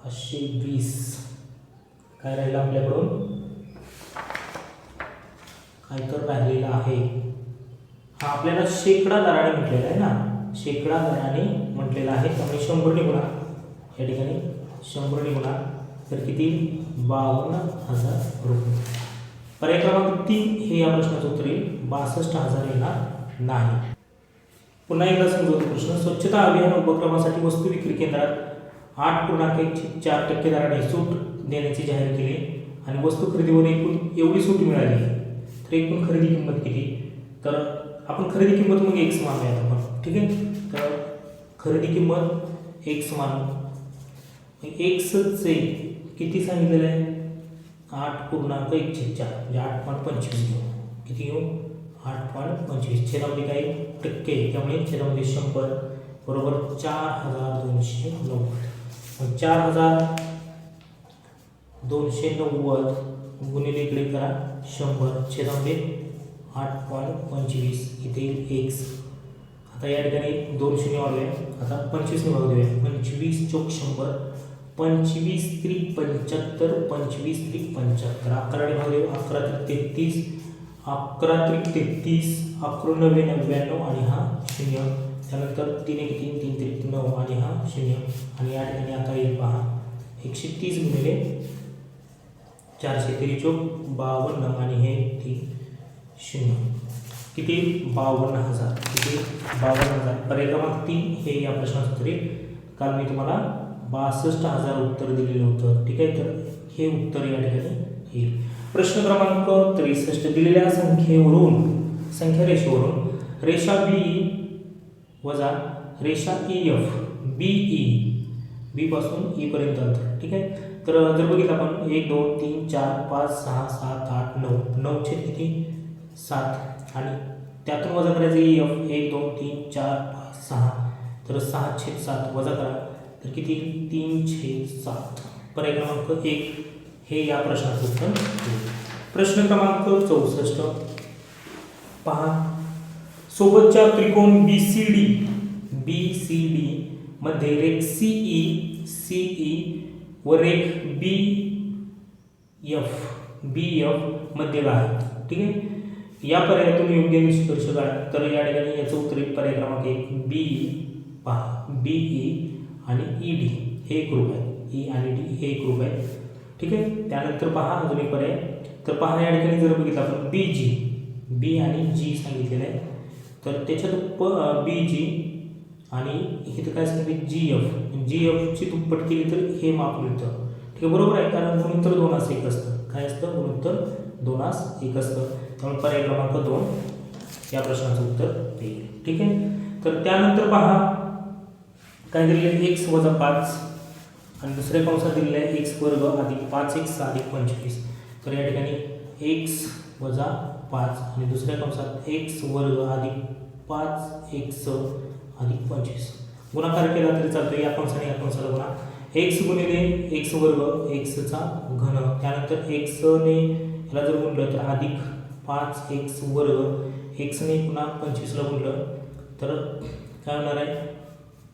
520 काय राहिलं आपल्याकडून काय तर राहिलेला आहे. हा आपल्याला शेकडा दराने म्हटलेला आहे ना, शेकडा दराने म्हटलेला आहे. त्यामुळे 100 ने गुणा या ठिकाणी 100 ने गुणा तर किती 52,000 रुपये. पर्याय क्रमांक 3 हे या प्रश्नाचं उत्तर येईल. 62,000 येणार नाही. पुन्हा एकदा समजवतो प्रश्न. स्वच्छता अभियान उपक्रमासाठी वस्तू विक्री केंद्रात 8.1/4% दराने सूट देण्याची जाहीर केली आणि वस्तू खरेदीवर एकूण एवढी सूट मिळाली तर एकूण खरेदी किंमत किती? तर आपण खरेदी किंमत मग एक्स मानूयात आपण, ठीक आहे. तर खरेदी किंमत एक्स मानू. एक्सचे किती सांगितलेलं आहे 8.1/4 म्हणजे 8.25 घेऊ. किती घेऊ 8.25. छेदामध्ये काही टक्के त्यामुळे छेदामध्ये 100 बरोबर 4,290. मग 4,290 गुणिले इकडे करा 100 छेदामध्ये 8.25 इथे एक्स. आता या ठिकाणी 2 शून्य वाढूया. आता 25 ने भाग देऊया. 25 चौक 100 25 त्रिक 75 25 त्रिक 75 11 ने भाग देऊ 11 त्रिक 33 11 त्रिक 33 11 9 99 आणि हा 0. त्यानंतर 3 1 3 3 त्रिक 9 आणि हा 0 आणि या ठिकाणी आता येईल पहा 130 गुणिले 400 चौक 52 आणि हे 3 0 किती 52,000. किती 52,000. पर्याय क्रमांक 3 हे या प्रश्नाचं उत्तर येईल. काल मी तुम्हाला 62,000 उत्तर दिलेलं होतं, ठीक आहे. तर हे उत्तर या ठिकाणी येईल. प्रश्न क्रमांक 63 दिलेल्या संख्या रेषेवरून रेषा बी वजा रेषा EF बी पासून ई पर्यंत अंतर, ठीक आहे. तर जर बघितलं आपण 1 2 3 4 5 6 7 8 9 छेद किती 7 आणि त्यातून वजा करायचं EF 1 2 3 4 5 6 तर 6/7 वजा करा तर किती 3/7. पर्याय क्रमांक 1 हे या प्रश्नाचं उत्तर. प्रश्न क्रमांक 64 पहा. सोबतच्या त्रिकोण BCD मध्ये रेख CE व रेख BF मध्यभाग आहे, ठीक आहे. या पर्यायातून योग्य निष्कर्ष काढा. तर या ठिकाणी याचं उत्तर पर्याय क्रमांक 1 पहा BE आणि ED हे एक रूप आहे. E आणि D हे एक रूप आहे, ठीक आहे. त्यानंतर पहा अजून एक पर्याय. तर पहा या ठिकाणी जर बघितलं आपण B आणि G सांगितलेलं आहे. तर त्याच्यात BG आणि इथं काय सांगितलं GF ची दुप्पट केली तर हे माप मिळतं, ठीक आहे. बरोबर आहे, कारण गुणोत्तर 2:1 असतं. काय असतं गुणोत्तर 2:1 असतं. त्यामुळे पर्याय क्रमांक 2 या प्रश्नाचं उत्तर येईल, ठीक आहे. तर त्यानंतर पहा काय दिलेलं आहे x - 5 आणि दुसऱ्या कंसात दिलेलं आहे x² अधिक 5x अधिक 25. तर या ठिकाणी x - 5 आणि दुसऱ्या कंसात x² अधिक 5x अधिक 25 गुणाकार केला तरी चालतो. या कंसाने या कंसाला गुणा x गुणिले x² x चा घन त्यानंतर x ने याला जर गुणलं तर अधिक 5x² x ने पुन्हा 25 ला गुणलं तर काय होणार आहे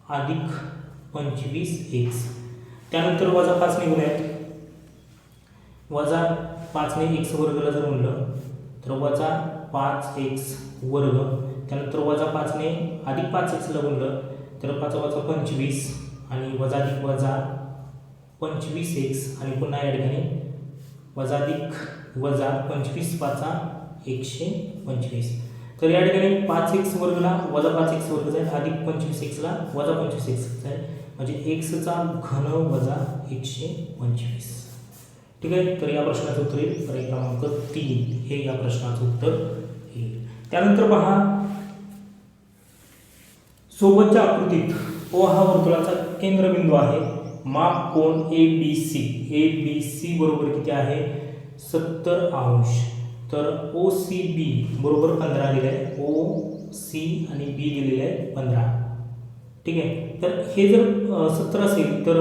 अधिक 25x. त्यानंतर वजा 5 ने गुणूयात. वजा 5 ने x वर्गला जर म्हणलं तर वजा 5x वर्ग. त्यानंतर वजा 5 ने अधिक 5x ला गुणलं तर 5 वजा 25 आणि वजा अधिक वजा 25x आणि पुन्हा या ठिकाणी वजा अधिक वजा 25 पाचा 125. तर या ठिकाणी 5x वर्गला वजा 5x वर्ग जाईल, अधिक 25x ला वजा 25x जाईल, म्हणजे x चा घन वजा 125. ठीक आहे. तर या प्रश्नाचं उत्तर येईल पर्याय क्रमांक 3 हे या प्रश्नाचं उत्तर येईल. त्यानंतर पहा सोबतच्या आकृतीत ओ हा वर्तुळाचा केंद्रबिंदू आहे. माप कोण ABC बरोबर किती आहे 70 अंश. तर OCB बरोबर 15 दिले आहे. OC आणि B दिलेले आहे 15. ठीक आहे. तर हे जर 70 असेल तर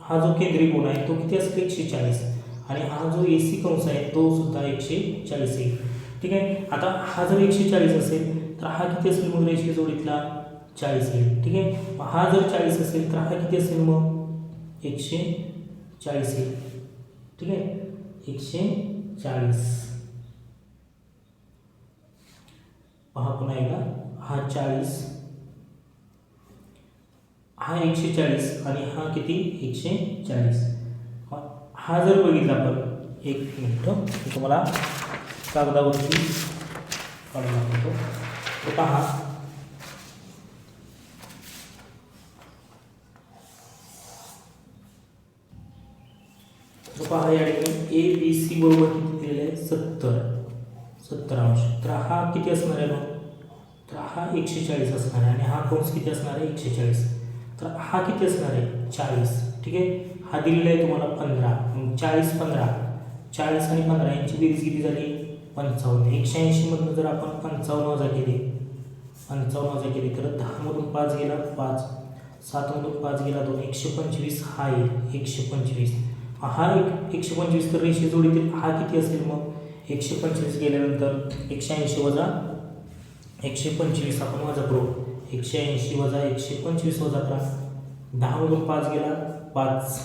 हा जो केंद्रीय कोण आहे तो किती असेल 140 आणि हा जो AC कंस आहे तो सुद्धा 140 येईल. ठीक आहे. आता हा जर 140 असेल तर हा किती असेल मग रेषेच्या जोडीतला 40 येईल. ठीक आहे. हा जर 40 असेल तर हा किती असेल मग 140 येईल. ठीक आहे. 140 पहा पुन्हा एकदा हा 40 हा 140 आणि हा किती 140. हा जर बघितला आपण एक मिनिट मी तुम्हाला कागदावरती काढून दाखवतो. तर पहा पहा या ठिकाणी ABC बरोबर किती दिलेलं आहे 70 अंश. तर हा किती असणार आहे मग तर हा 140 असणार आहे आणि हा कंस किती असणार आहे 140. तर हा किती असणार आहे 40. ठीक आहे. हा दिलेला आहे तुम्हाला 15. मग 40 आणि 15 यांची बेरीज किती झाली 55. 180 मधून जर आपण 55 वजा केली तर 10 मधून 5 गेला 5, 7 मधून 5 गेला 2, 125 हा येईल 125. हा 125 तर रेषे जोडीतील हा किती असेल मग 125 गेल्यानंतर 180 वजा 125 आपण वजा करू. 180 वजा 125 वजा करा. 10 मधून 5 गेला 5,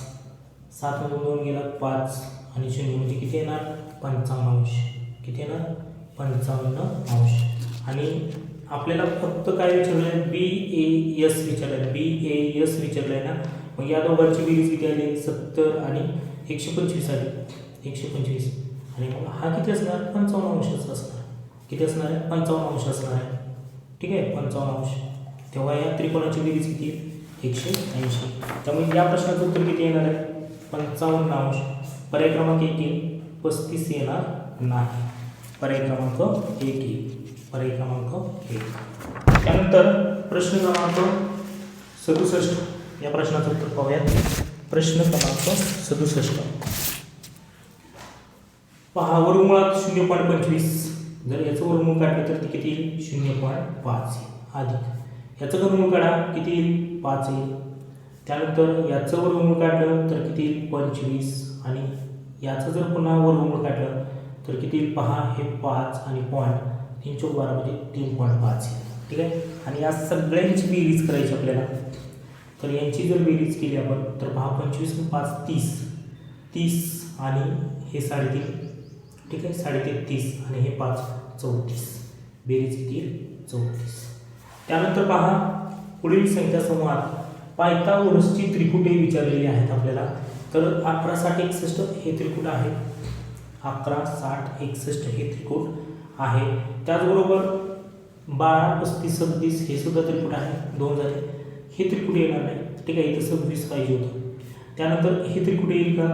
7 मधून 2 गेला 5 आणि 0 म्हणजे किती येणार 55 अंश. किती येणार 55 अंश. आणि आपल्याला फक्त काय विचारलं आहे BAS विचारलं आहे ना. मग या दोघांची बेरीज किती आली 70 आणि 125 आली 125 आणि मग हा किती असणार 55 अंशाचा असणार. किती असणार आहे 55 अंश असणार आहे. ठीक आहे 55 अंश. तेव्हा या त्रिकोणाची बेरीज किती 180. त्यामुळे या प्रश्नाचं उत्तर किती येणार आहे 55 अंश. पर्याय क्रमांक 1 येईल 35 येणार नाही. पर्याय क्रमांक 1 येईल. पर्याय क्रमांक 1. त्यानंतर प्रश्न क्रमांक 67 या प्रश्नाचं उत्तर पाहूयात. प्रश्न क्रमांक 67 पहा वर्गमुळात 0.25 जर याचं वर्गमूळ काढलं तर ते किती येईल 0.5 अधिक याचं वर्गमूळ काढा किती येईल 5 येईल. त्यानंतर याचं वर्गमूळ काढलं तर किती येईल 25 आणि याचं जर पुन्हा वर्गमूळ काढलं तर किती येईल पहा हे 5 आणि पॉईंट 3 चौक 12 म्हणजे 3.5 येईल. ठीक आहे. आणि या सगळ्यांची बेरीज करायची आपल्याला. तर यांची जर बेरीज केली आपण तर पहा 25 आणि 5 30 आणि हे 3.5. ठीक आहे 3.5 30 आणि हे 5 34. बेरीज किती येईल 34. त्यानंतर पहा पुढील संख्या समूहात पायथागोरसची त्रिकुटे विचारलेली आहेत आपल्याला. तर 11 60 61 हे त्रिकूट आहे. 11 60 61 हे त्रिकूट आहे. त्याचबरोबर 12 35 36 हे सुद्धा त्रिकूट आहे. 2 झाले. हे त्रिकूट येणार नाही. ठीक आहे. इथं 26 पाहिजे होतं. त्यानंतर हे त्रिकूट येईल का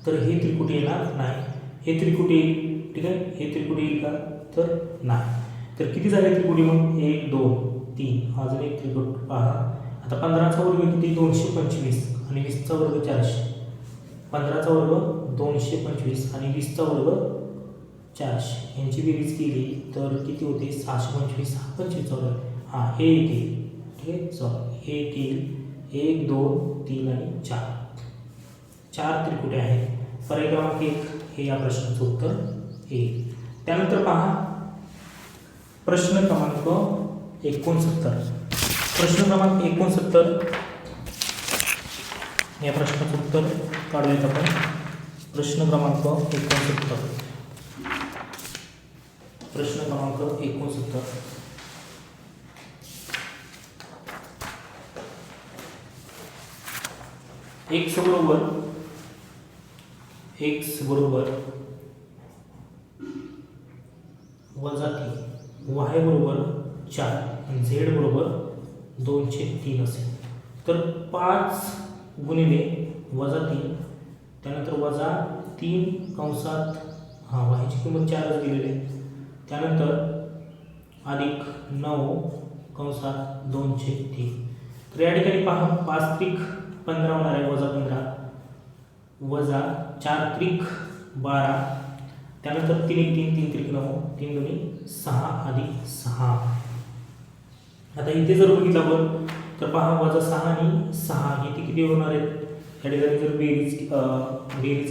तर हे त्रिकूट येणार नाही. हे त्रिकूट येईल. ठीक आहे. हे त्रिकूट येईल का तर नाही. तर किती झाले त्रिकुटी मग 1 2 3 अजून एक त्रिकूट पहा. आता 15चा वर्ग किती 225 आणि 20चा वर्ग 400. 15चा वर्ग 225 आणि 20चा वर्ग 400 यांची बेरीज केली तर किती होते 625. 25चा वर्ग हां हे एक येईल. ठीक आहे. सॉरी हे एक येईल 1 2 3 आणि 4 त्रिकुटे आहेत. पर्याय क्रमांक 1 हे या प्रश्नाचं उत्तर येईल. त्यानंतर पहा प्रश्न क्रमांक 69 प्रश्न क्रमांक 69 या प्रश्नाचं उत्तर काढूयात आपण. प्रश्न क्रमांक 69. प्रश्न क्रमांक 69. x बरोबर वजा 3, y बरोबर 4 आणि z बरोबर 2/3 असेल. तर 5 गुणिले वजा 3, त्यानंतर वजा 3 कंसात y ची किंमत 4च दिलेली आहे, त्यानंतर अधिक 9 कंसात 2/3. तर या ठिकाणी पहा 5 त्रिक 15 होणार आहे, वजा 15 वजा 4 त्रिक 12, त्यानंतर 3 1 3 3 त्रिक 9 3 2 6 अधिक 6. आता इथे जर बघितलं आपण तर पहा वजा 6 आणि 6 इथे किती होणार आहेत. या ठिकाणी जर बेरीज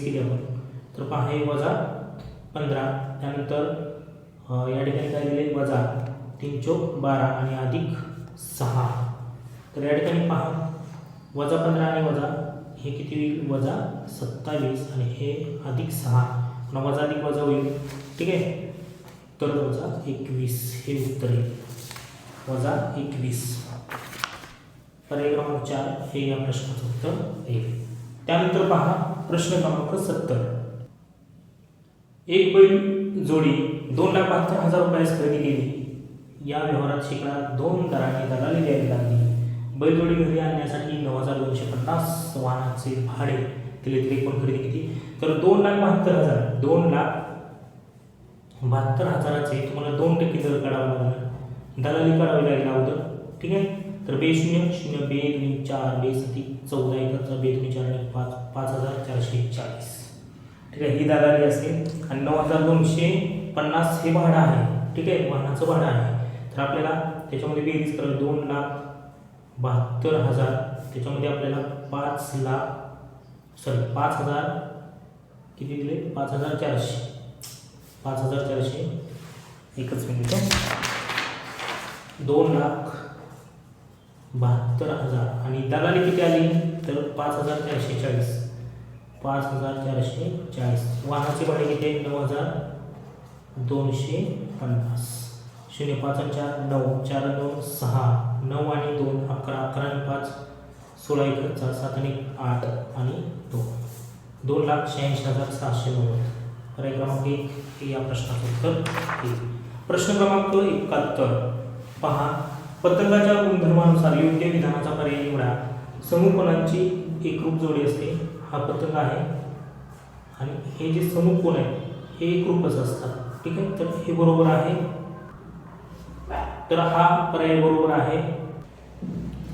केली आपण तर पहा हे वजा 15, त्यानंतर या ठिकाणी काय दिले वजा 3 चौक 12 आणि अधिक 6. तर या ठिकाणी पहा वजा 15 आणि वजा हे किती होईल वजा 27 आणि हे अधिक 6 पुन्हा वजा अधिक वजा होईल. ठीक आहे, तर वजा 21 हे उत्तर येईल, वजा 21. पर्याय क्रमांक 4 हे या प्रश्नाचं उत्तर येईल. त्यानंतर पहा प्रश्न क्रमांक 70. एक बैल जोडी 2,72,000 रुपयास खरेदी केली. या व्यवहारात शेकडा 2 दराने दलाली द्यावी लागली. बैलजोडी घरी आणण्यासाठी 9,250 वाहनाचे भाडे दिले तरी एकूण खरेदी किती. तर 2,72,000 2,72,000चे तुम्हाला 2% दर काढावा लागणार, दलाली काढावी लागेल अगोदर. ठीक आहे, तर B0 0 B 4 B 14 एकचा B 4 5 5,440. ठीक आहे, ही दलाली असेल आणि 9,250 हे भाडं आहे. ठीक आहे, वाहनाचं भाडं आहे. तर आपल्याला त्याच्यामध्ये बेरीज करावी 2,72,000, त्याच्यामध्ये आपल्याला 5,000 किती दिले 5,400 एकच मिनिट 2,72,000 आणि दलाली किती आली तर 5,440 वाहनाचे भाडे किती आहे 9,250. 0 5 आणि 4 9 4 2 6 9 आणि 2 11 11 आणि 5 16 1 7 आणि 8 आणि 2 2,86,790. पर्याय क्रमांक 1 हे या प्रश्नाचं उत्तर येईल. प्रश्न क्रमांक 71. पहा पतंगाच्या गुणधर्मानुसार योग्य विधानाचा पर्याय निवडा. समूहकोनांची एकरूप जोडी असते. हा पतंग आहे आणि हे जे समूहकोन आहे हे एकरूपच असतात. ठीक आहे, तर हे बरोबर आहे, तर हा पर्याय बरोबर आहे.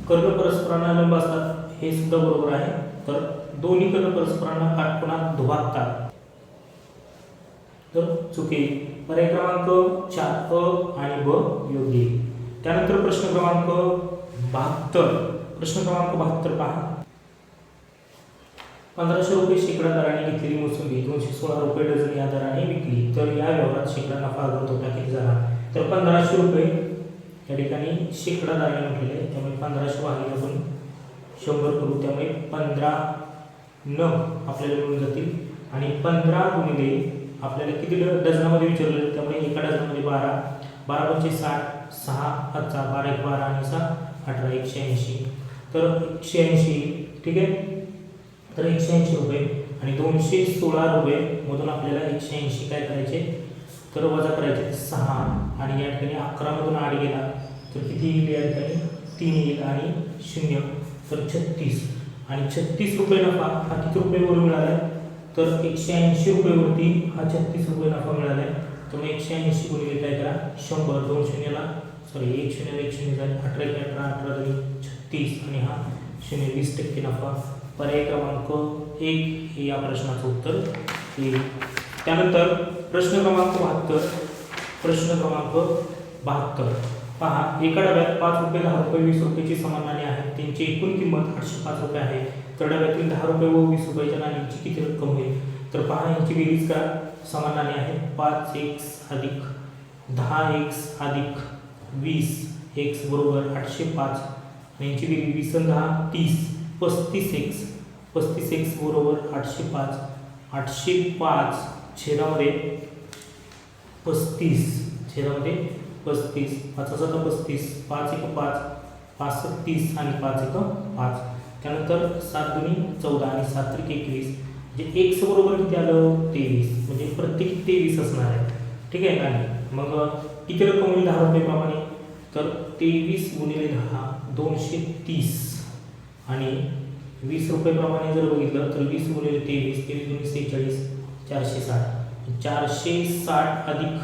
कर्ण परस्परांना लंब असतात हे सुद्धा बरोबर आहे. तर दोन्ही कर्ण परस्परांना काटकोनात दुभागतात, तर चुकी. पर्याय क्रमांक 4 अ आणि ब योग्य. त्यानंतर प्रश्न क्रमांक 72. प्रश्न क्रमांक 72 पहा 1500 रुपये शेकडा दराने घेतलेली मोसंबी 216 रुपये डझन या दराने विकली. तर या व्यवहारात शेकडा नफा अगर तोटा किती झाला. तर 1500 रुपये या ठिकाणी शेकडा दराने म्हटलेले आहे, त्यामुळे 1500 भागिले आपण 100 करू, त्यामुळे 15 नग आपल्याला मिळून जातील आणि 15 गुणिले आपल्याला किती डझनामध्ये विचारलं, त्यामुळे एका डझनामध्ये 12 12 पंचे 60 6 हातचा 12 1 12 आणि 6 18 180. तर 180. ठीक आहे, तर 180 रुपये आणि 216 रुपये मधून आपल्याला 180 काय करायचे तर वजा करायचे 6 आणि या ठिकाणी 11 मधून 8 गेला तर किती येईल या ठिकाणी 3 येईल आणि 0 तर 36 आणि 36 रुपये नफा हा किती रुपयेवर मिळाला तर 180 रुपयेवरती हा 36 रुपये नफा मिळाला आहे. तर मग 180 गुणिले काय करा 100 2 शून्याला सॉरी 1 शून्याला 1 शून्य झाले 18 18 18 36 आणि हा 20% नफा. पर्याय क्रमांक 1 हे या प्रश्नाचं उत्तर येईल. त्यानंतर प्रश्न क्रमांक 72. प्रश्न क्रमांक 72 पहा एका डब्यात 5 रुपये 10 रुपये 20 रुपयाची समान नाणी आहेत. त्यांची एकूण किंमत 805 रुपये आहे. तर डब्यातील 10 रुपये व 20 रुपयाच्या नाण्यांची किती रक्कम होईल. तर पहा यांची बेरीज करा. समान नाणी आहेत 5x अधिक 10x अधिक 20x बरोबर 805 आणि यांची बेरीज 20 आणि 10 30 35x 35x बरोबर 805 805 छेदामध्ये 35 छेदामध्ये 35 5 7 35 5 1 5 5 7 30 आणि 5 1 5 त्यानंतर 7 दुनी 14 आणि 7 त्रिक 21 म्हणजे x बरोबर किती आलं 23 म्हणजे प्रत्येकी 23 असणार आहे ठीक आहे ना मग किती रक्कम होईल 10 रुपये प्रमाणे तर 23 गुणिले 10 230 आणि 20 रुपये प्रमाणे जर बघितलं तर 20 गुणिले 23 23 गुणिले 46 460 460 अधिक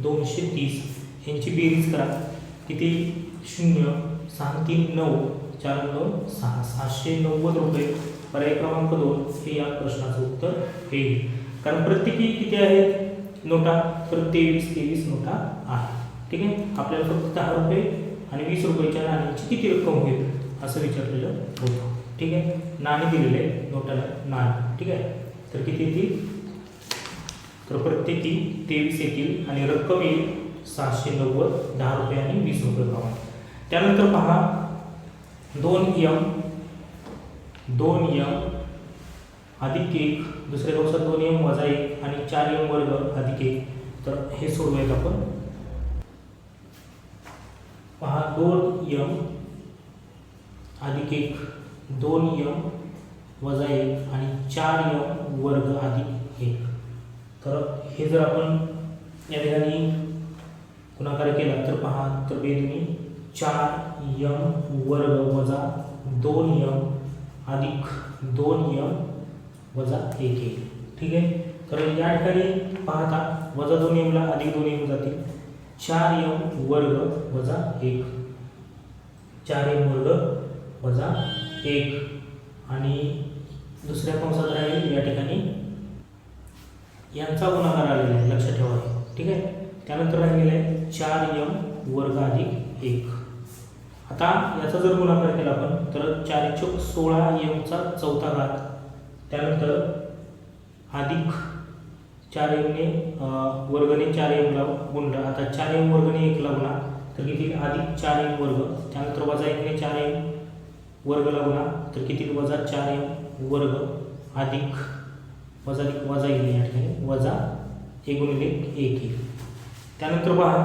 230 यांची बेरीज करा किती 0 6 3 9 4 9 6 790 रुपये पर्याय क्रमांक 2 हे या प्रश्नाचं उत्तर येईल कारण प्रत्येकी किती आहेत नोटा तर 23 नोटा आहे ठीक आहे आपल्याला फक्त 10 रुपये आणि 20 रुपयाच्या नाण्याची किती रक्कम होईल असं विचारलेलं होतं ठीक आहे नाणे दिलेले नोटाला नाणे ठीक आहे तर किती येतील तर प्रत्येकी 23 येतील आणि रक्कम येईल 790 10 रुपये आणि 20 रुपये प्रमाणे त्यानंतर पहा 2m अधिक 1 दुसऱ्या कंसात 2m वजा 1 आणि 4m वर्ग अधिक 1 तर हे सोडवूयात आपण पहा 2m अधिक 1 2m वजा 1 आणि 4m वर्ग अधिक 1 तर हे जर आपण या ठिकाणी गुणाकार केला तर पहा तर बेदुनी 4m वर्ग वजा 2m अधिक 2m वजा 1 येईल ठीक आहे तर या ठिकाणी पाहता वजा 2m ला अधिक 2m जातील 4m वर्ग वजा 1 4m वर्ग वजा 1 आणि दुसऱ्या कंसात राहील या ठिकाणी यांचा गुणाकार आलेला आहे लक्षात ठेवा ठीक आहे त्यानंतर राहिलेला आहे 4m वर्ग अधिक 1 आता याचा जर गुणाकार केला आपण तर 4 चौक 16m चा चौथा घात त्यानंतर अधिक 4m ने वर्गने 4m ला गुणला आता 4m वर्गने 1 ला गुणा तर किती अधिक 4m वर्ग त्यानंतर वजा 1 ने 4m वर्ग ला गुणा तर किती वजा 4m वर्ग अधिक वजा येईल या ठिकाणी वजा 1 गुणिले 1 येईल त्यानंतर पहा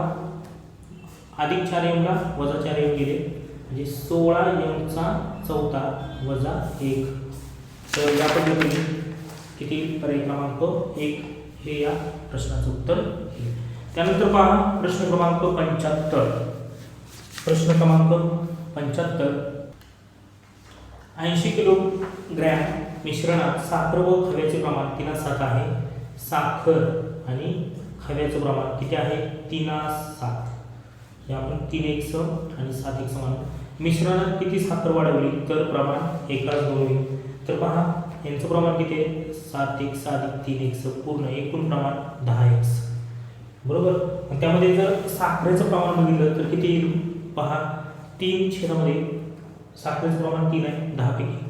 अधिक 4m ला वजा 4m गेले म्हणजे 16m चा चौथा वजा 1 तर या पद्धतीने किती पर्याय क्रमांक 1 हे या प्रश्नाचं उत्तर येईल त्यानंतर पहा प्रश्न क्रमांक 75 प्रश्न क्रमांक 75 80 किलोग्रॅम मिश्रणात साखर व खव्याचे प्रमाण 3:7 आहे साखर आणि खव्याचं प्रमाण किती आहे 3:7 हे आपण 3x आणि 7x समान मिश्रणात किती साखर वाढवली तर प्रमाण 1:2 होईल तर पहा यांचं प्रमाण किती आहे 7x अधिक 3x पूर्ण एकूण प्रमाण 10x बरोबर आणि त्यामध्ये जर साखरेचं प्रमाण बघितलं तर किती येईल पहा 3 छेदामध्ये साखरेचं प्रमाण 3 आहे 10 पैकी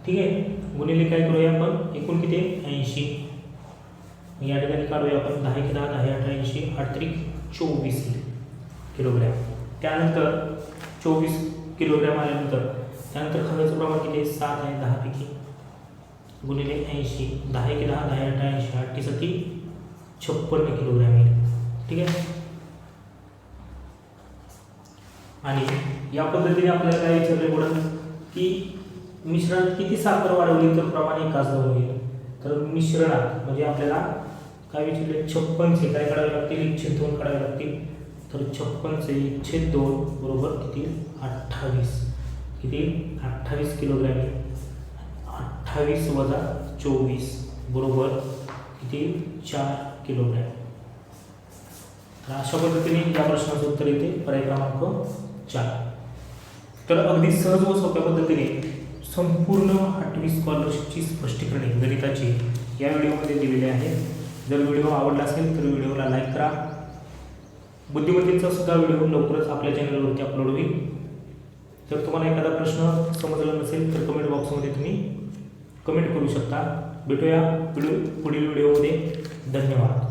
ठीक आहे गुणिले काय करूया आपण एकूण किती 80 या ठिकाणी काढूया आपण 10 × 10 10 18 80 8 24 किलोग्रॅम त्यानंतर 24 किलोग्रॅम आल्यानंतर त्यानंतर खव्याचं प्रमाण किती 7 आहे 10 पैकी गुणिले 80 10 × 10 10 18 80 8 7 56 किलोग्रॅम येईल ठीक आहे आणि या पद्धतीने आपल्याला काय विचारले पुढे की मिश्रणात किती साखर वाढवली तर प्रमाण 1:2 होईल तर मिश्रणात म्हणजे आपल्याला काय विचारले 56 चे काय काढावे लागतील 1/2 काढावे लागतील तर 56 चे 1/2 बरोबर किती 28 किती 28 किलोग्रॅम 28 वजा 24 बरोबर किती 4 किलोग्रॅम तर अशा पद्धतीने या प्रश्नाचं उत्तर येते पर्याय क्रमांक 4 तर अगदी सहज व सोप्या पद्धतीने संपूर्ण 8वी स्कॉलरशिपची स्पष्टीकरणे गणिताची या व्हिडिओमध्ये दिलेली आहे जर व्हिडिओ आवडला असेल तर व्हिडिओला लाईक करा बुद्धिमत्तेचा सुद्धा व्हिडिओ लवकरच आपल्या चॅनलवरती अपलोड होईल जर तुम्हाला एखादा प्रश्न समजला नसेल तर कमेंट बॉक्समध्ये तुम्ही कमेंट करू शकता भेटूया पुढील व्हिडिओमध्ये धन्यवाद